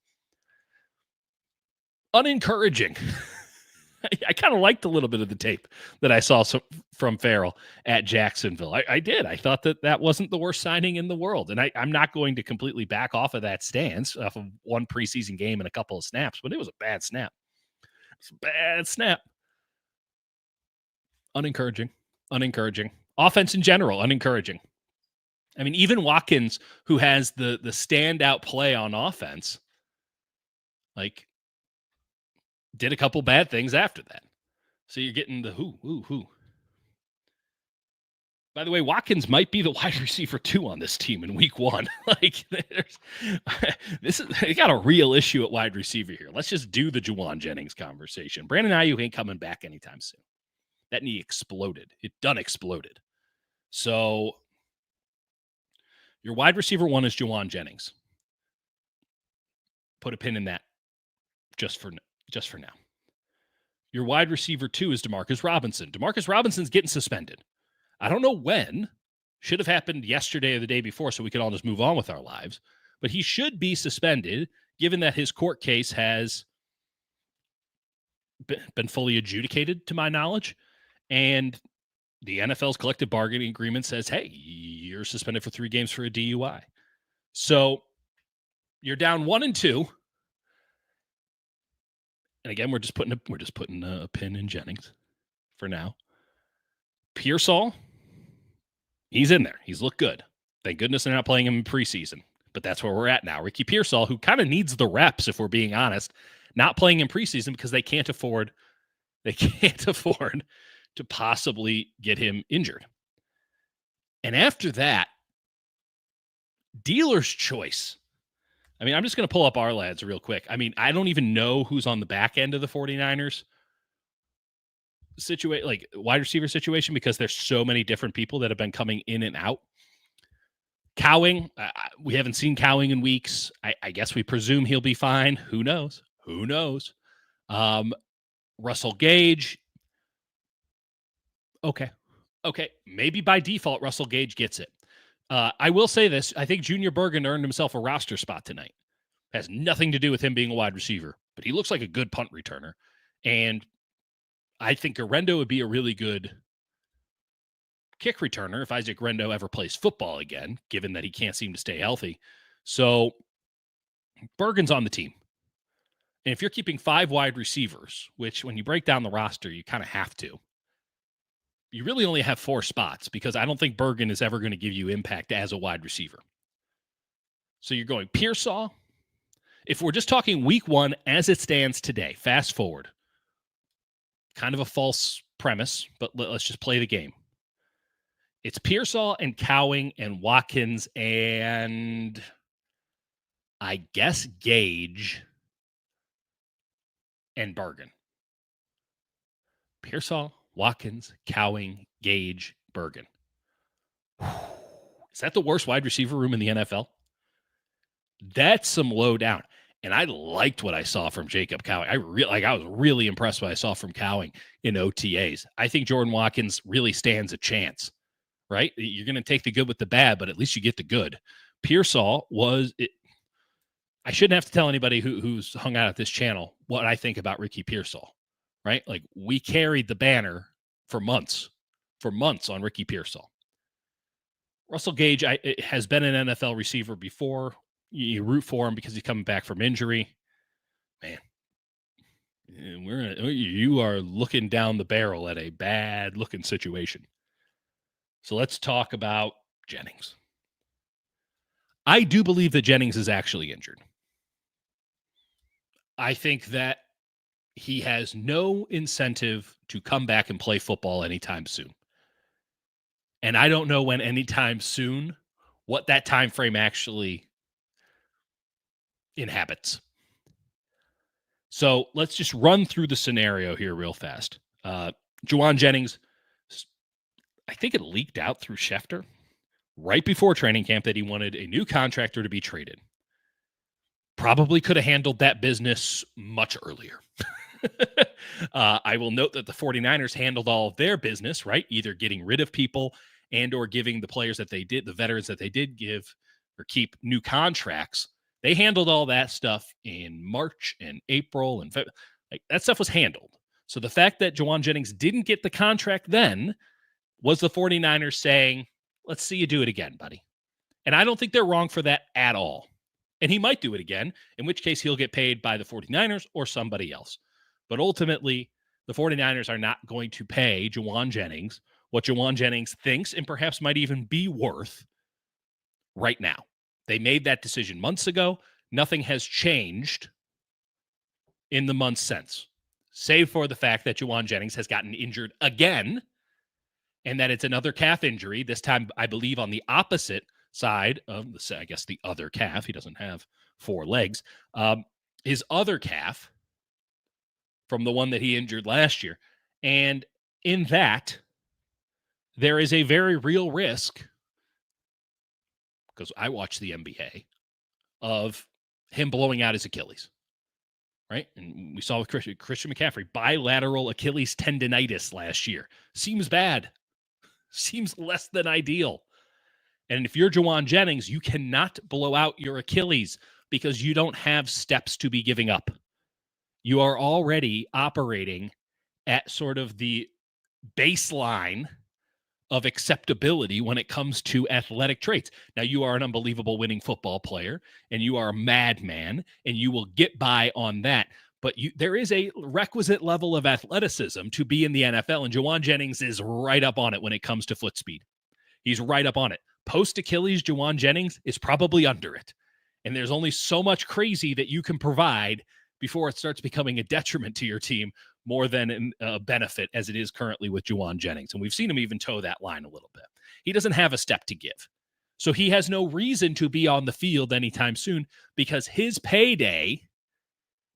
Unencouraging. I kind of liked a little bit of the tape that I saw from Farrell at Jacksonville. I did. I thought that wasn't the worst signing in the world. And I'm not going to completely back off of that stance off of one preseason game and a couple of snaps, but it was a bad snap. It's a bad snap. Unencouraging. Offense in general, unencouraging. I mean, even Watkins, who has the standout play on offense, like, did a couple bad things after that. So you're getting the who. By the way, Watkins might be the wide receiver 2 on this team in week 1. Like, they got a real issue at wide receiver here. Let's just do the Jauan Jennings conversation. Brandon Ayuk ain't coming back anytime soon. That knee exploded. It done exploded. So Your wide receiver 1 is Jauan Jennings. Put a pin in that just for now. Your wide receiver 2 is Demarcus Robinson. Demarcus Robinson's getting suspended. I don't know when. Should have happened yesterday or the day before so we could all just move on with our lives. But he should be suspended given that his court case has been fully adjudicated, to my knowledge. And the NFL's collective bargaining agreement says, hey, you're suspended for 3 games for a DUI. So you're down 1 and 2. And again, we're just putting a pin in Jennings for now. Pearsall, he's in there. He's looked good. Thank goodness they're not playing him in preseason. But that's where we're at now. Ricky Pearsall, who kind of needs the reps, if we're being honest, not playing in preseason because they can't afford to possibly get him injured. And after that, dealer's choice. I mean, I'm just going to pull up our lads real quick. I mean, I don't even know who's on the back end of the 49ers situation, like wide receiver situation, because there's so many different people that have been coming in and out. Cowing, we haven't seen Cowing in weeks. I guess we presume he'll be fine. Who knows? Russell Gage. Okay. Maybe by default, Russell Gage gets it. I will say this. I think Junior Bergen earned himself a roster spot tonight. Has nothing to do with him being a wide receiver, but he looks like a good punt returner. And I think Guerrero would be a really good kick returner if Isaac Guerrero ever plays football again, given that he can't seem to stay healthy. So Bergen's on the team. And if you're keeping 5 wide receivers, which when you break down the roster, you kind of have to, you really only have 4 spots because I don't think Bergen is ever going to give you impact as a wide receiver. So you're going Pearsall. If we're just talking week 1 as it stands today, fast forward, kind of a false premise, but let's just play the game. It's Pearsall and Cowing and Watkins and I guess Gage and Bergen. Pearsall, Watkins, Cowing, Gage, Bergen. Is that the worst wide receiver room in the NFL? That's some low down. And I liked what I saw from Jacob Cowing. I was really impressed with what I saw from Cowing in OTAs. I think Jordan Watkins really stands a chance, right? You're going to take the good with the bad, but at least you get the good. Pearsall was it. I shouldn't have to tell anybody who's hung out at this channel what I think about Ricky Pearsall, right? Like we carried the banner for months on Ricky Pearsall. Russell Gage has been an NFL receiver before. You root for him because he's coming back from injury. Man, you are looking down the barrel at a bad-looking situation. So let's talk about Jennings. I do believe that Jennings is actually injured. I think that he has no incentive to come back and play football anytime soon. And I don't know when anytime soon, what that time frame actually inhabits. So let's just run through the scenario here real fast. Jauan Jennings, I think it leaked out through Schefter right before training camp that he wanted a new contractor to be traded. Probably could have handled that business much earlier. I will note that the 49ers handled all of their business, right? Either getting rid of people and or giving the players that they did, the veterans that they did give or keep new contracts. They handled all that stuff in March and April and February. Like that stuff was handled. So the fact that Jauan Jennings didn't get the contract then was the 49ers saying, let's see you do it again, buddy. And I don't think they're wrong for that at all. And he might do it again, in which case he'll get paid by the 49ers or somebody else. But ultimately, the 49ers are not going to pay Jauan Jennings what Jauan Jennings thinks and perhaps might even be worth right now. They made that decision months ago. Nothing has changed in the months since, save for the fact that Jauan Jennings has gotten injured again and that it's another calf injury, this time, I believe, on the opposite side of, I guess, the other calf. He doesn't have 4 legs. His other calf from the one that he injured last year. And in that, there is a very real risk because I watch the NBA, of him blowing out his Achilles, right? And we saw with Christian McCaffrey, bilateral Achilles tendonitis last year. Seems bad. Seems less than ideal. And if you're Jauan Jennings, you cannot blow out your Achilles because you don't have steps to be giving up. You are already operating at sort of the baseline of acceptability when it comes to athletic traits. Now, you are an unbelievable winning football player, and you are a madman, and you will get by on that. But there is a requisite level of athleticism to be in the NFL, and Jauan Jennings is right up on it when it comes to foot speed. He's right up on it. Post-Achilles, Jauan Jennings is probably under it. And there's only so much crazy that you can provide before it starts becoming a detriment to your team more than a benefit, as it is currently with Jauan Jennings. And we've seen him even toe that line a little bit. He doesn't have a step to give. So he has no reason to be on the field anytime soon because his payday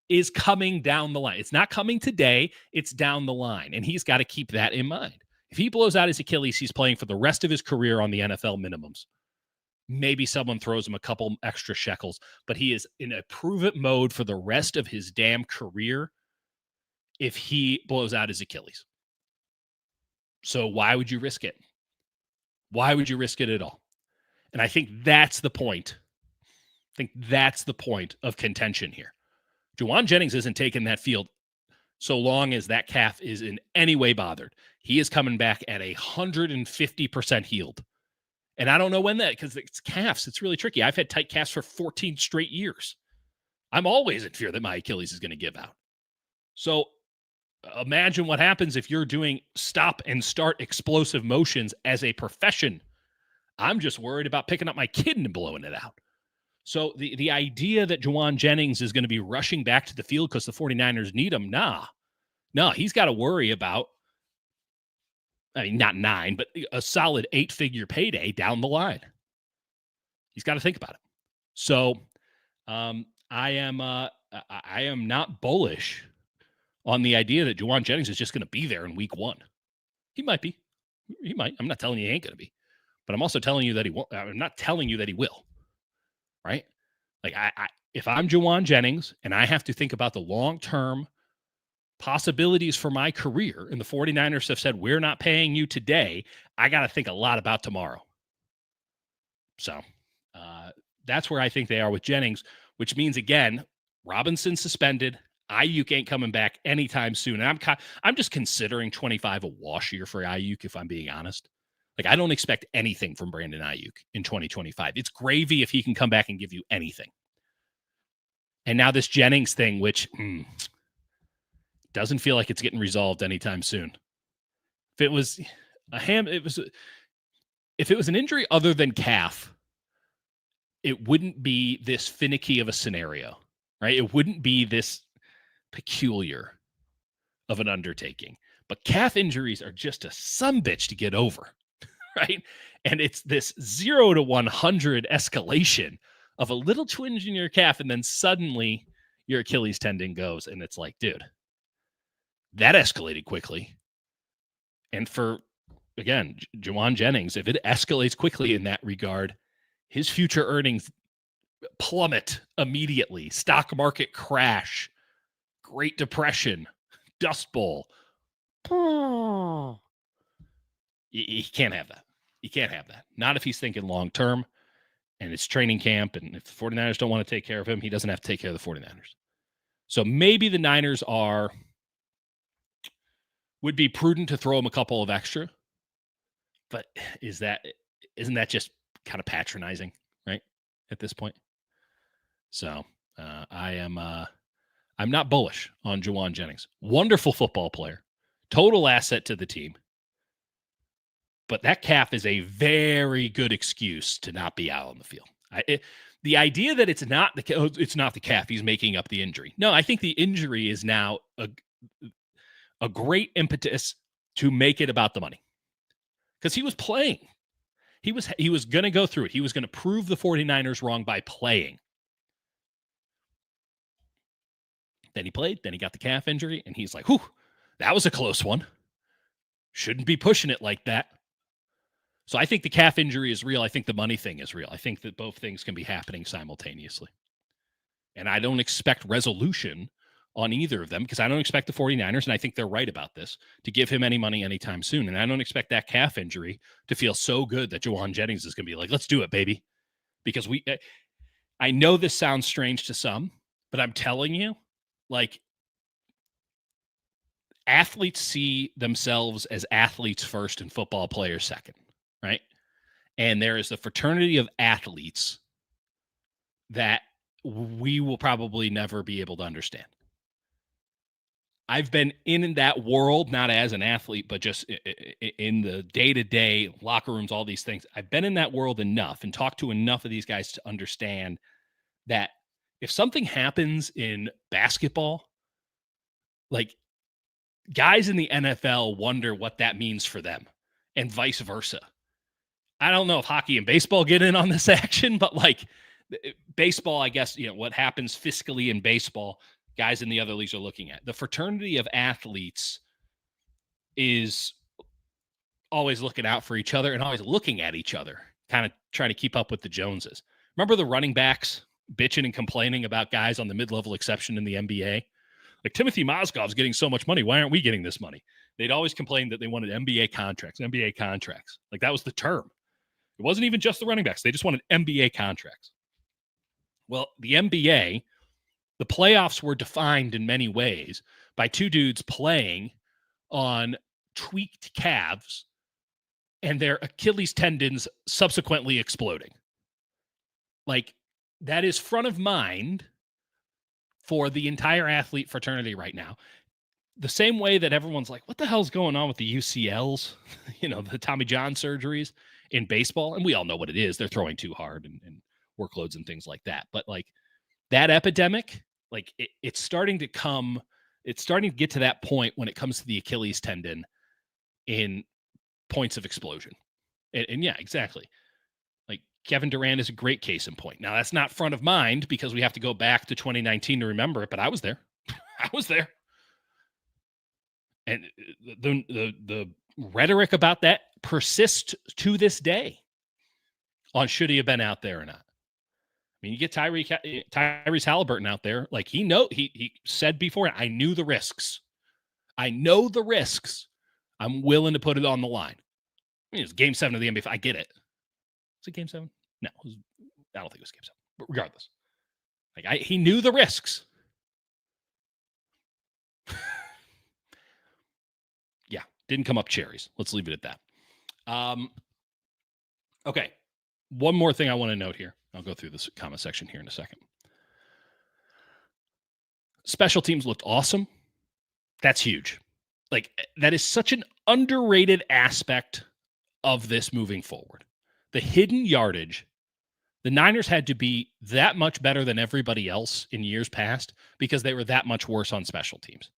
is coming down the line. It's not coming today. It's down the line. And he's got to keep that in mind. If he blows out his Achilles, he's playing for the rest of his career on the NFL minimums. Maybe someone throws him a couple extra shekels, but he is in a prove-it mode for the rest of his damn career if he blows out his Achilles. So why would you risk it? Why would you risk it at all? And I think that's the point. I think that's the point of contention here. Jauan Jennings isn't taking that field so long as that calf is in any way bothered. He is coming back at 150% healed. And I don't know when that, because it's calves. It's really tricky. I've had tight calves for 14 straight years. I'm always in fear that my Achilles is going to give out. So imagine what happens if you're doing stop and start explosive motions as a profession. I'm just worried about picking up my kid and blowing it out. So the idea that Jauan Jennings is going to be rushing back to the field because the 49ers need him, no, he's got to worry about, I mean, not 9, but a solid 8-figure payday down the line. He's got to think about it. So I am not bullish on the idea that Jauan Jennings is just going to be there in week 1. He might be. He might. I'm not telling you he ain't going to be. But I'm also telling you that he won't. I'm not telling you that he will. Right? Like, if I'm Jauan Jennings and I have to think about the long-term possibilities for my career, and the 49ers have said, we're not paying you today, I got to think a lot about tomorrow. So that's where I think they are with Jennings, which means, again, Robinson suspended. Ayuk ain't coming back anytime soon. And I'm just considering 25 a wash year for Ayuk, if I'm being honest. Like, I don't expect anything from Brandon Ayuk in 2025. It's gravy if he can come back and give you anything. And now this Jennings thing, which doesn't feel like it's getting resolved anytime soon. If it was if it was an injury other than calf, it wouldn't be this finicky of a scenario, right? It wouldn't be this peculiar of an undertaking. But calf injuries are just a sumbitch to get over. Right? And it's this 0 to 100 escalation of a little twinge in your calf, and then suddenly your Achilles tendon goes, and it's like, dude, that escalated quickly. And for, again, Jauan Jennings, if it escalates quickly in that regard, his future earnings plummet immediately. Stock market crash, Great Depression, Dust Bowl. You can't have that. You can't have that. Not if he's thinking long-term and it's training camp. And if the 49ers don't want to take care of him, he doesn't have to take care of the 49ers. So maybe the Niners would be prudent to throw him a couple of extra. But isn't that just kind of patronizing, right? At this point. So I'm not bullish on Jauan Jennings. Wonderful football player. Total asset to the team. But that calf is a very good excuse to not be out on the field. The idea that it's not the calf, he's making up the injury. No, I think the injury is now a great impetus to make it about the money. Because he was playing. He was going to go through it. He was going to prove the 49ers wrong by playing. Then he played. Then he got the calf injury. And he's like, whew, that was a close one. Shouldn't be pushing it like that. So I think the calf injury is real. I think the money thing is real. I think that both things can be happening simultaneously. And I don't expect resolution on either of them because I don't expect the 49ers, and I think they're right about this, to give him any money anytime soon. And I don't expect that calf injury to feel so good that Jauan Jennings is going to be like, let's do it, baby. Because I know this sounds strange to some, but I'm telling you, like, athletes see themselves as athletes first and football players second, right? And there is the fraternity of athletes that we will probably never be able to understand. I've been in that world, not as an athlete, but just in the day-to-day locker rooms, all these things. I've been in that world enough and talked to enough of these guys to understand that if something happens in basketball, like, guys in the NFL wonder what that means for them and vice versa. I don't know if hockey and baseball get in on this action, but like baseball, I guess, what happens fiscally in baseball, guys in the other leagues are looking at. The fraternity of athletes is always looking out for each other and always looking at each other, kind of trying to keep up with the Joneses. Remember the running backs bitching and complaining about guys on the mid-level exception in the NBA? Like, Timothy Mozgov's getting so much money. Why aren't we getting this money? They'd always complain that they wanted NBA contracts. Like, that was the term. It wasn't even just the running backs. They just wanted NBA contracts. Well, the NBA, the playoffs were defined in many ways by two dudes playing on tweaked calves and their Achilles tendons subsequently exploding. Like, that is front of mind for the entire athlete fraternity right now. The same way that everyone's like, what the hell's going on with the UCLs, the Tommy John surgeries in baseball? And we all know what it is. They're throwing too hard and workloads and things like that. But like, that epidemic, like, it's starting to get to that point when it comes to the Achilles tendon in points of explosion. And yeah, exactly. Like, Kevin Durant is a great case in point. Now, that's not front of mind because we have to go back to 2019 to remember it, but I was there. I was there. And the rhetoric about that persists to this day on should he have been out there or not. I mean, you get Tyrese Halliburton out there. Like, he said before, I knew the risks. I know the risks. I'm willing to put it on the line. I mean, it's Game 7 of the NBA. I get it. Was it Game 7? No, I don't think it was Game 7. But regardless, like, he knew the risks. Yeah, didn't come up cherries. Let's leave it at that. Okay, one more thing I want to note here. I'll go through this comment section here in a second. Special teams looked awesome. That's huge. Like, that is such an underrated aspect of this moving forward. The hidden yardage. The Niners had to be that much better than everybody else in years past because they were that much worse on special teams.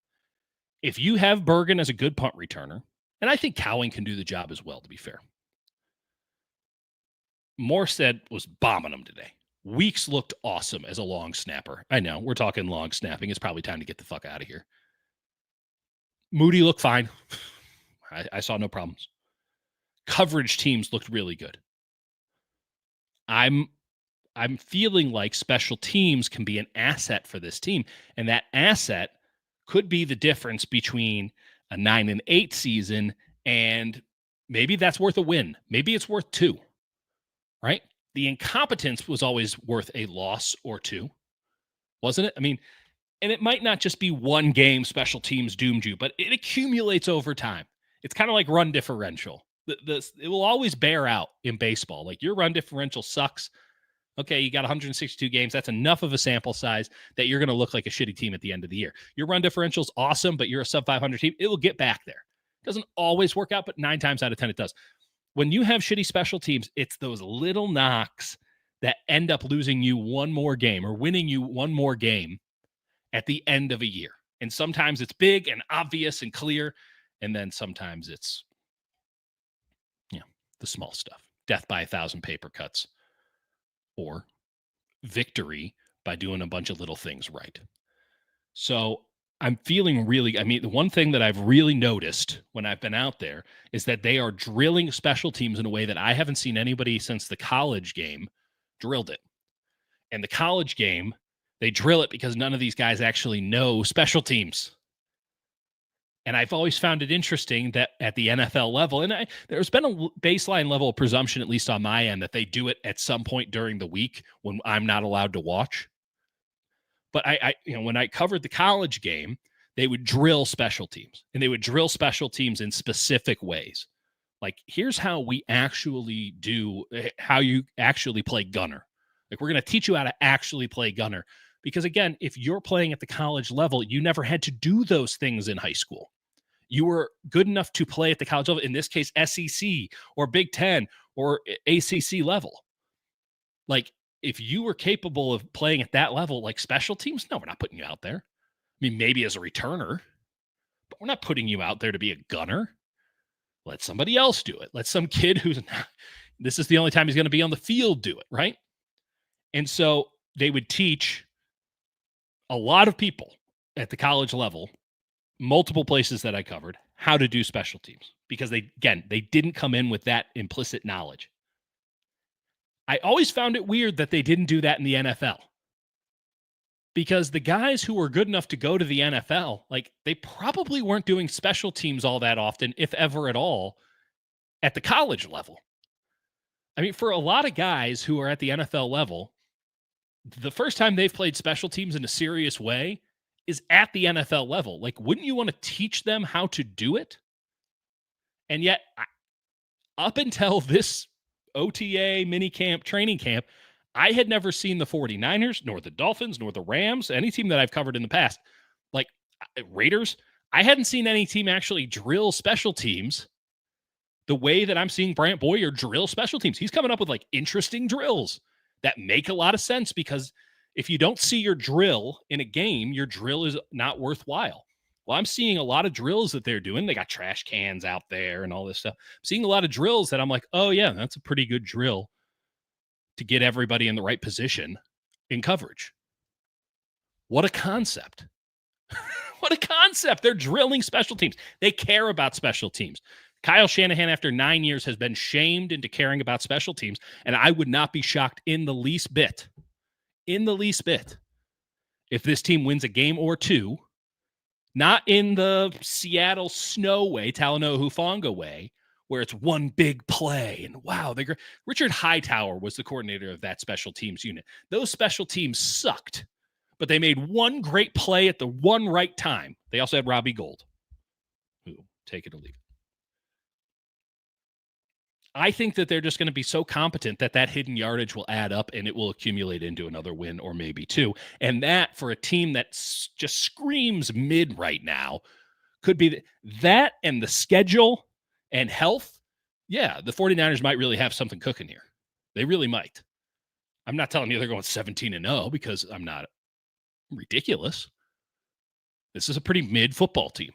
If you have Bergen as a good punt returner, and I think Cowing can do the job as well, to be fair. Morstead was bombing them today. Weeks looked awesome as a long snapper. I know, we're talking long snapping. It's probably time to get the fuck out of here. Moody looked fine. I saw no problems. Coverage teams looked really good. I'm feeling like special teams can be an asset for this team, and that asset could be the difference between a 9-8 season and maybe that's worth a win. Maybe it's worth 2, right? The incompetence was always worth a loss or 2, wasn't it? I mean, and it might not just be one game special teams doomed you, but it accumulates over time. It's kind of like run differential. It will always bear out in baseball. Like, your run differential sucks. Okay, you got 162 games. That's enough of a sample size that you're going to look like a shitty team at the end of the year. Your run differential is awesome, but you're a sub-500 team. It will get back there. It doesn't always work out, but 9 times out of 10 it does. When you have shitty special teams, it's those little knocks that end up losing you one more game or winning you one more game at the end of a year. And sometimes it's big and obvious and clear, and then sometimes it's, the small stuff. Death by 1,000 paper cuts. Or victory by doing a bunch of little things right. So I'm feeling really, I mean, the one thing that I've really noticed when I've been out there is that they are drilling special teams in a way that I haven't seen anybody since the college game drilled it. And the college game, they drill it because none of these guys actually know special teams. And I've always found it interesting that at the NFL level, and there's been a baseline level of presumption, at least on my end, that they do it at some point during the week when I'm not allowed to watch. But when I covered the college game, they would drill special teams, and they would drill special teams in specific ways. Like, here's how we actually do, how you actually play gunner. Like, we're going to teach you how to actually play gunner. Because again, if you're playing at the college level, you never had to do those things in high school. You were good enough to play at the college level, in this case, SEC or Big Ten or ACC level. Like, if you were capable of playing at that level, like special teams, no, we're not putting you out there. I mean, maybe as a returner, but we're not putting you out there to be a gunner. Let somebody else do it. Let some kid who's not, this is the only time he's going to be on the field do it, right? And so they would teach a lot of people at the college level, multiple places that I covered, how to do special teams because they didn't come in with that implicit knowledge. I always found it weird that they didn't do that in the NFL because the guys who were good enough to go to the NFL, like they probably weren't doing special teams all that often, if ever at all, at the college level. I mean, for a lot of guys who are at the NFL level, the first time they've played special teams in a serious way is at the NFL level. Like, wouldn't you want to teach them how to do it? And yet, up until this OTA, minicamp, training camp, I had never seen the 49ers, nor the Dolphins, nor the Rams, any team that I've covered in the past, like Raiders. I hadn't seen any team actually drill special teams the way that I'm seeing Brant Boyer drill special teams. He's coming up with like interesting drills that make a lot of sense because if you don't see your drill in a game, your drill is not worthwhile. Well, I'm seeing a lot of drills that they're doing. They got trash cans out there and all this stuff. I'm seeing a lot of drills that I'm like, oh, yeah, that's a pretty good drill to get everybody in the right position in coverage. What a concept. What a concept. They're drilling special teams. They care about special teams. Kyle Shanahan, after 9 years, has been shamed into caring about special teams, and I would not be shocked in the least bit, if this team wins a game or two, not in the Seattle snow way, Talanoa Hufanga way, where it's one big play and wow, they're great. Richard Hightower was the coordinator of that special teams unit. Those special teams sucked, but they made one great play at the one right time. They also had Robbie Gould, who, take it or leave it. I think that they're just going to be so competent that hidden yardage will add up and it will accumulate into another win or maybe two. And that, for a team that just screams mid right now, could be that and the schedule and health. Yeah, the 49ers might really have something cooking here. They really might. I'm not telling you they're going 17-0 because I'm not ridiculous. This is a pretty mid football team.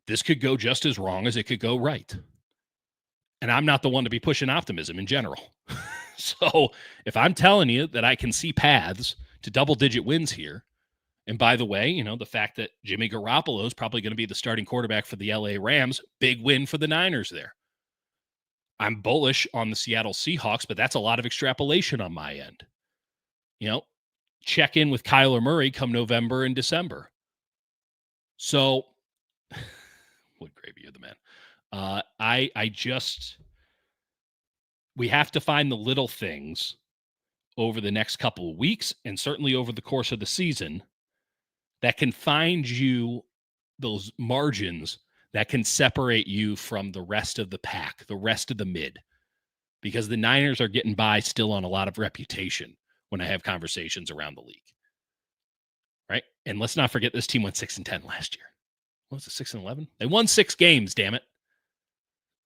This could go just as wrong as it could go right. And I'm not the one to be pushing optimism in general. So if I'm telling you that I can see paths to double-digit wins here, and by the way, the fact that Jimmy Garoppolo is probably going to be the starting quarterback for the LA Rams, big win for the Niners there. I'm bullish on the Seattle Seahawks, but that's a lot of extrapolation on my end. Check in with Kyler Murray come November and December. So, what gravy you're the man. We have to find the little things over the next couple of weeks and certainly over the course of the season that can find you those margins that can separate you from the rest of the pack, the rest of the mid, because the Niners are getting by still on a lot of reputation when I have conversations around the league. Right. And let's not forget this team went 6-10 last year. What was it, 6-11? They won 6 games, damn it.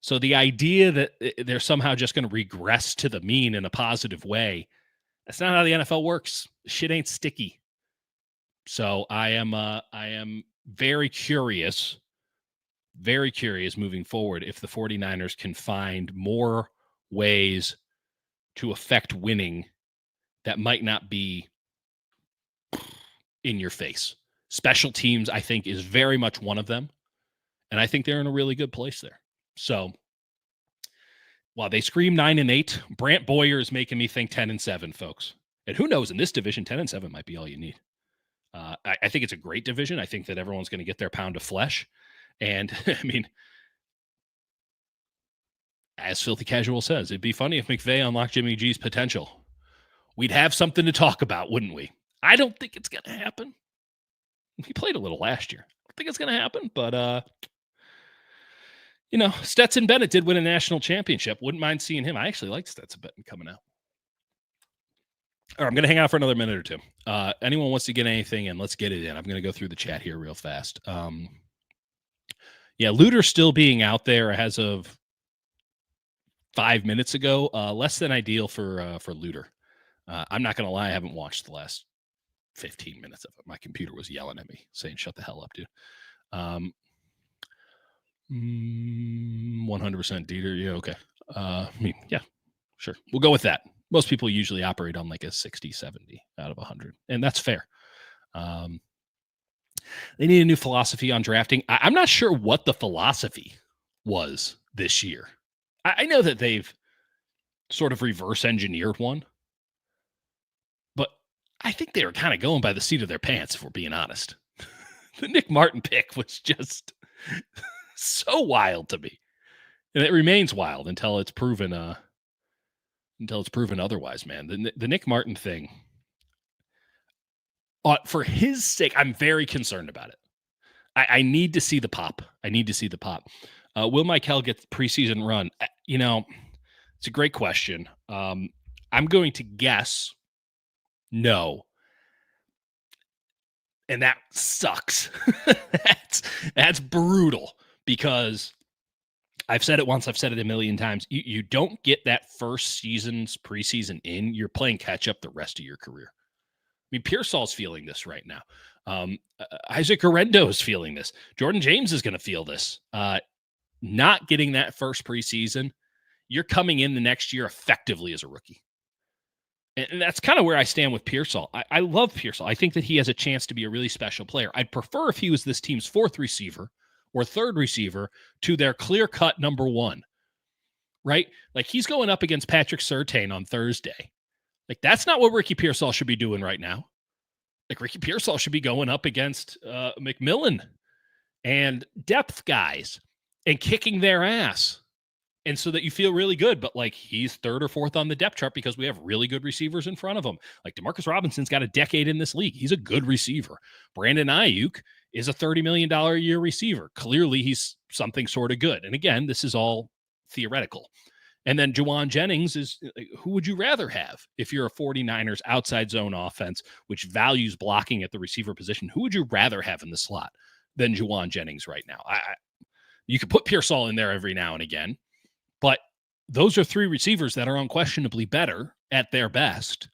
So the idea that they're somehow just going to regress to the mean in a positive way, that's not how the NFL works. Shit ain't sticky. So I am very curious moving forward if the 49ers can find more ways to affect winning that might not be in your face. Special teams, I think, is very much one of them. And I think they're in a really good place there. So while they scream 9-8, Brant Boyer is making me think 10-7, folks. And who knows, in this division, 10-7 might be all you need. I think it's a great division. I think that everyone's going to get their pound of flesh. And I mean, as Filthy Casual says, it'd be funny if McVay unlocked Jimmy G's potential. We'd have something to talk about, wouldn't we? I don't think it's going to happen. He played a little last year. I don't think it's going to happen, but Stetson Bennett did win a national championship. Wouldn't mind seeing him. I actually like Stetson Bennett coming out. All right, I'm going to hang out for another minute or two. Anyone wants to get anything in, let's get it in. I'm going to go through the chat here real fast. Luter still being out there as of 5 minutes ago. Less than ideal for Luter. I'm not going to lie, I haven't watched the last 15 minutes of it. My computer was yelling at me, saying, shut the hell up, dude. 100% Dieter. Yeah, okay. Yeah, sure. We'll go with that. Most people usually operate on like a 60, 70 out of 100, and that's fair. They need a new philosophy on drafting. I'm not sure what the philosophy was this year. I know that they've sort of reverse engineered one, but I think they were kind of going by the seat of their pants, if we're being honest. The Nick Martin pick was just so wild to me, and it remains wild until it's proven otherwise, man. The Nick Martin thing, for his sake, I'm very concerned about it. I need to see the pop. Will Michael get the preseason run? It's a great question. I'm going to guess no. And that sucks. That's brutal, because I've said it once, I've said it a million times. You don't get that first season's preseason in, you're playing catch up the rest of your career. I mean, Pearsall's feeling this right now. Isaac Orendo is feeling this. Jordan James is going to feel this. Not getting that first preseason, you're coming in the next year effectively as a rookie. And that's kind of where I stand with Pearsall. I love Pearsall. I think that he has a chance to be a really special player. I'd prefer if he was this team's fourth receiver or third receiver to their clear-cut number one, right? Like, he's going up against Patrick Surtain on Thursday. Like, that's not what Ricky Pearsall should be doing right now. Like, Ricky Pearsall should be going up against McMillan and depth guys and kicking their ass. And so that you feel really good, but like, he's third or fourth on the depth chart because we have really good receivers in front of him. Like, Demarcus Robinson's got a decade in this league. He's a good receiver. Brandon Ayuk is a $30 million a year receiver. Clearly, he's something sort of good. And again, this is all theoretical. And then Jauan Jennings is, who would you rather have if you're a 49ers outside zone offense, which values blocking at the receiver position? Who would you rather have in the slot than Jauan Jennings right now? You could put Pearsall in there every now and again, but those are three receivers that are unquestionably better at their best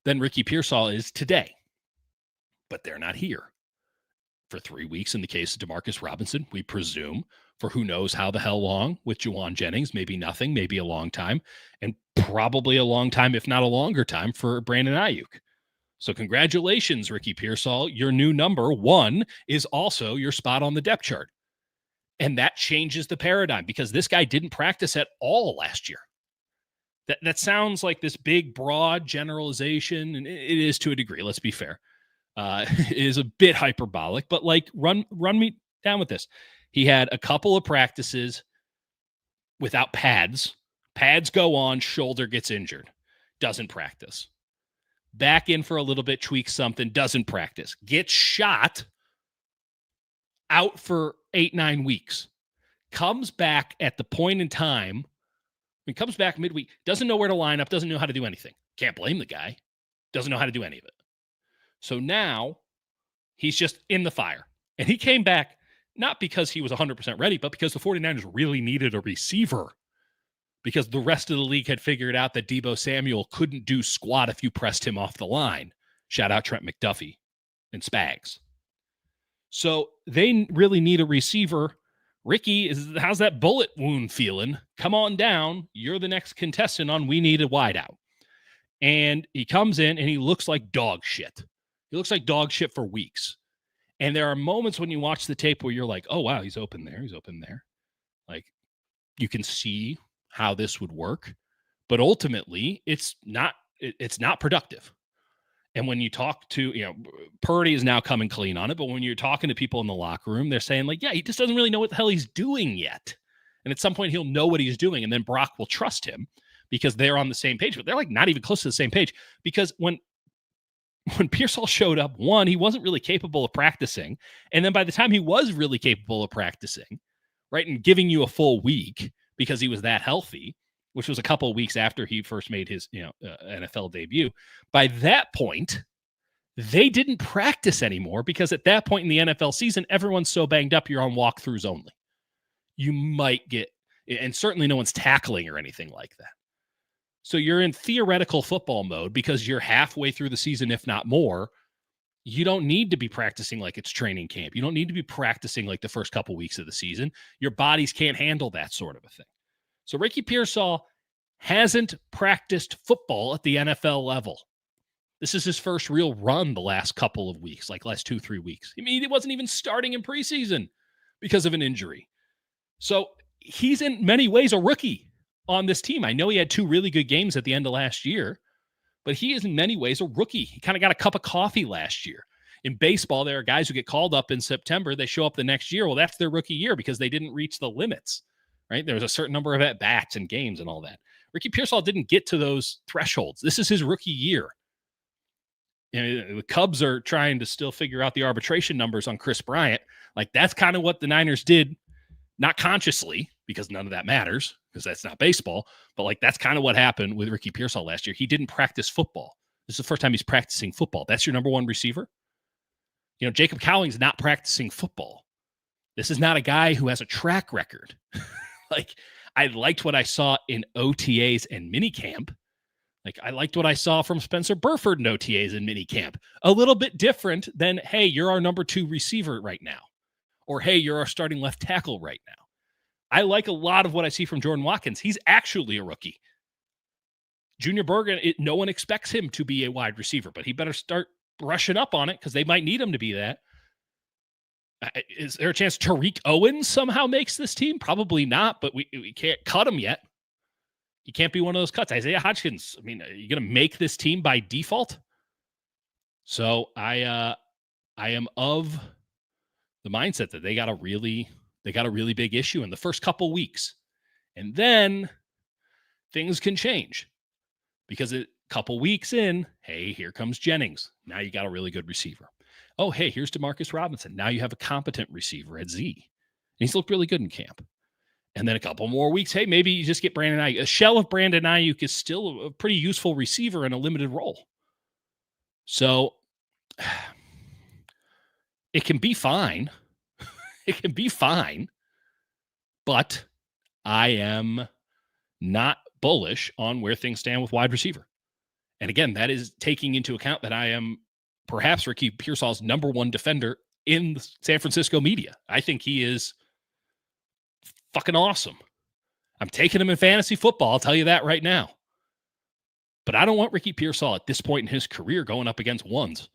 than Ricky Pearsall is today. But they're not here for 3 weeks in the case of Demarcus Robinson, we presume, for who knows how the hell long with Jauan Jennings, maybe nothing, maybe a long time, and probably a long time, if not a longer time, for Brandon Ayuk. So congratulations, Ricky Pearsall. Your new number one is also your spot on the depth chart. And that changes the paradigm, because this guy didn't practice at all last year. That sounds like this big, broad generalization, and it is to a degree, let's be fair. It is a bit hyperbolic, but like, run me down with this. He had a couple of practices without pads. Pads go on, shoulder gets injured, doesn't practice. Back in for a little bit, tweaks something, doesn't practice. Gets shot, out for 8-9 weeks. Comes back at the point in time, comes back midweek, doesn't know where to line up, doesn't know how to do anything. Can't blame the guy. Doesn't know how to do any of it. So now he's just in the fire. And he came back not because he was 100% ready, but because the 49ers really needed a receiver, because the rest of the league had figured out that Deebo Samuel couldn't do squat if you pressed him off the line. Shout out Trent McDuffie and Spags. So they really need a receiver. Ricky, how's that bullet wound feeling? Come on down. You're the next contestant on We Need a Wideout. And he comes in and he looks like dog shit. He looks like dog shit for weeks. And there are moments when you watch the tape where you're like, oh, wow, he's open there. He's open there. Like, you can see how this would work. But ultimately, it's not productive. And when you talk to, Purdy is now coming clean on it. But when you're talking to people in the locker room, they're saying, like, yeah, he just doesn't really know what the hell he's doing yet. And at some point, he'll know what he's doing. And then Brock will trust him because they're on the same page. But they're like not even close to the same page. Because when Pearsall showed up, one, he wasn't really capable of practicing. And then by the time he was really capable of practicing, right, and giving you a full week because he was that healthy, which was a couple of weeks after he first made his NFL debut, by that point, they didn't practice anymore because at that point in the NFL season, everyone's so banged up, you're on walkthroughs only. You might get, and certainly no one's tackling or anything like that. So you're in theoretical football mode because you're halfway through the season, if not more. You don't need to be practicing like it's training camp. You don't need to be practicing like the first couple weeks of the season. Your bodies can't handle that sort of a thing. So Ricky Pearsall hasn't practiced football at the NFL level. This is his first real run the last couple of weeks, like last 2-3 weeks. I mean, he wasn't even starting in preseason because of an injury. So he's in many ways a rookie on this team. I know he had 2 really good games at the end of last year, but he is in many ways a rookie. He kind of got a cup of coffee last year. In baseball, there are guys who get called up in September. They show up the next year. Well, that's their rookie year because they didn't reach the limits, right? There's a certain number of at-bats and games and all that. Ricky Pearsall didn't get to those thresholds. This is his rookie year. The Cubs are trying to still figure out the arbitration numbers on Chris Bryant. Like, that's kind of what the Niners did, not consciously, because none of that matters, because that's not baseball. But, like, that's kind of what happened with Ricky Pearsall last year. He didn't practice football. This is the first time he's practicing football. That's your number one receiver. Jacob Cowling's not practicing football. This is not a guy who has a track record. Like, I liked what I saw in OTAs and minicamp. Like, I liked what I saw from Spencer Burford in OTAs and minicamp. A little bit different than, hey, you're our number 2 receiver right now. Or, hey, you're our starting left tackle right now. I like a lot of what I see from Jordan Watkins. He's actually a rookie. Junior Bergen, no one expects him to be a wide receiver, but he better start brushing up on it because they might need him to be that. Is there a chance Tariq Owens somehow makes this team? Probably not, but we can't cut him yet. He can't be one of those cuts. Isaiah Hodgkins, I mean, are you going to make this team by default? So I am of the mindset that they got a really big issue in the first couple weeks. And then things can change because a couple weeks in, hey, here comes Jennings. Now you got a really good receiver. Oh, hey, here's Demarcus Robinson. Now you have a competent receiver at Z. And he's looked really good in camp. And then a couple more weeks, hey, maybe you just get Brandon Ayuk. A shell of Brandon Ayuk is still a pretty useful receiver in a limited role. So it can be fine. It can be fine. But I am not bullish on where things stand with wide receiver. And again, that is taking into account that I am perhaps Ricky Pearsall's number 1 defender in the San Francisco media. I think he is fucking awesome. I'm taking him in fantasy football. I'll tell you that right now. But I don't want Ricky Pearsall at this point in his career going up against ones.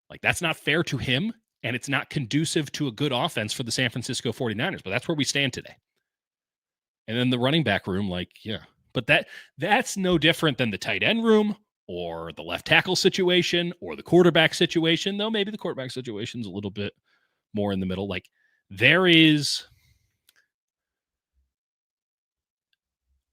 Like, that's not fair to him, and it's not conducive to a good offense for the San Francisco 49ers. But that's where we stand today. And then the running back room, like, yeah. But that's no different than the tight end room or the left tackle situation or the quarterback situation, though maybe the quarterback situation is a little bit more in the middle. Like, there is...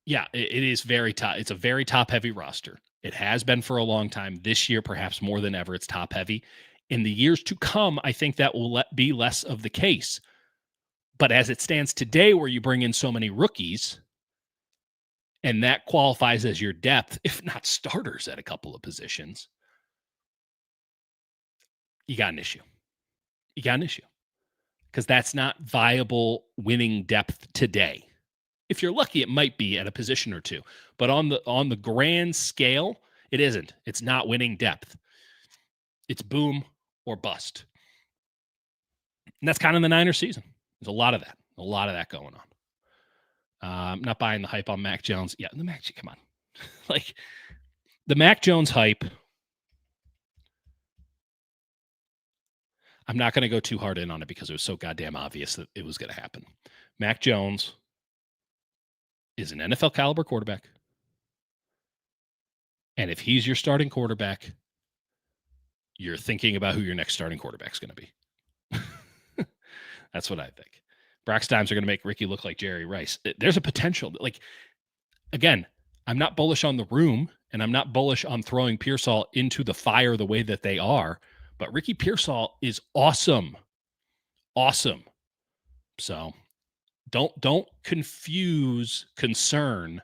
Yeah, it is very top. It's a very top-heavy roster. It has been for a long time. This year, perhaps more than ever, it's top-heavy. In the years to come, I think that will be less of the case. But as it stands today, where you bring in so many rookies, and that qualifies as your depth, if not starters at a couple of positions, you got an issue. You got an issue. Because that's not viable winning depth today. If you're lucky, it might be at a position or two. But on the grand scale, it isn't. It's not winning depth. It's boom or bust. And that's kind of the Niners season. There's a lot of that going on. I'm not buying the hype on Mac Jones. Yeah, come on. Like, the Mac Jones hype, I'm not going to go too hard in on it because it was so goddamn obvious that it was going to happen. Mac Jones is an NFL caliber quarterback. And if he's your starting quarterback, you're thinking about who your next starting quarterback is going to be. That's what I think. Brock's times are going to make Ricky look like Jerry Rice. There's a potential. Like, again, I'm not bullish on the room, and I'm not bullish on throwing Pearsall into the fire the way that they are. But Ricky Pearsall is awesome. Awesome. So don't confuse concern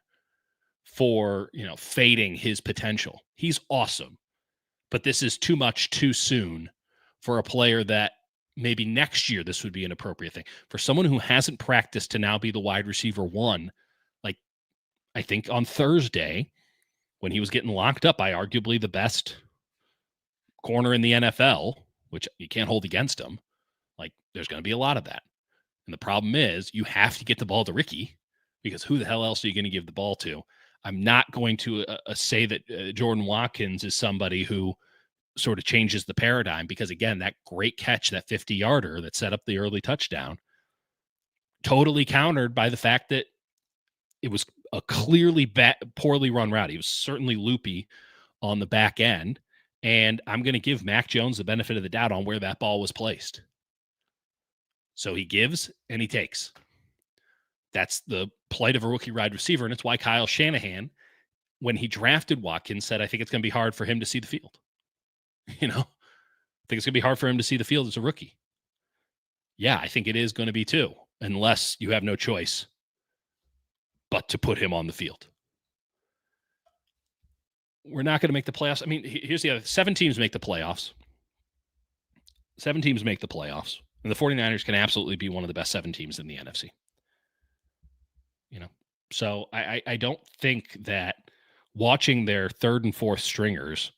for, fading his potential. He's awesome. But this is too much too soon for a player that maybe next year this would be an appropriate thing. For someone who hasn't practiced to now be the wide receiver one, like I think on Thursday when he was getting locked up by arguably the best corner in the NFL, which you can't hold against him, like there's going to be a lot of that. And the problem is you have to get the ball to Ricky because who the hell else are you going to give the ball to? I'm not going to say that Jordan Watkins is somebody who sort of changes the paradigm because, again, that great catch, that 50-yarder that set up the early touchdown, totally countered by the fact that it was a clearly poorly run route. He was certainly loopy on the back end, and I'm going to give Mac Jones the benefit of the doubt on where that ball was placed. So he gives and he takes. That's the plight of a rookie wide receiver, and it's why Kyle Shanahan, when he drafted Watkins, said, I think it's going to be hard for him to see the field. I think it's going to be hard for him to see the field as a rookie. Yeah, I think it is going to be too, unless you have no choice but to put him on the field. We're not going to make the playoffs. I mean, here's the other. 7 teams make the playoffs. 7 teams make the playoffs. And the 49ers can absolutely be one of the best 7 teams in the NFC. So I don't think that watching their 3rd and 4th stringers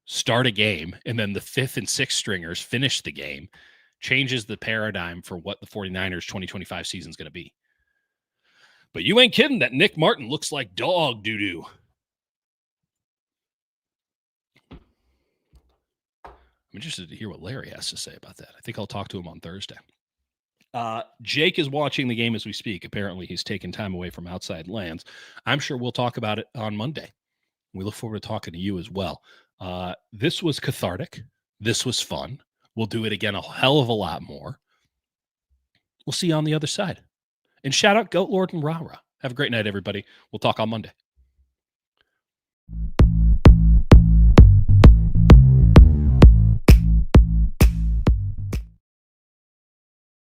start a game and then the 5th and 6th stringers finish the game changes the paradigm for what the 49ers 2025 season is going to be. But you ain't kidding that Nick Martin looks like dog doo-doo. I'm interested to hear what Larry has to say about that. I think I'll talk to him on Thursday. Jake is watching the game as we speak. Apparently, he's taking time away from outside lands. I'm sure we'll talk about it on Monday. We look forward to talking to you as well. This was cathartic. This was fun. We'll do it again a hell of a lot more. We'll see you on the other side. And shout out Goat Lord and Rara. Have a great night, everybody. We'll talk on Monday.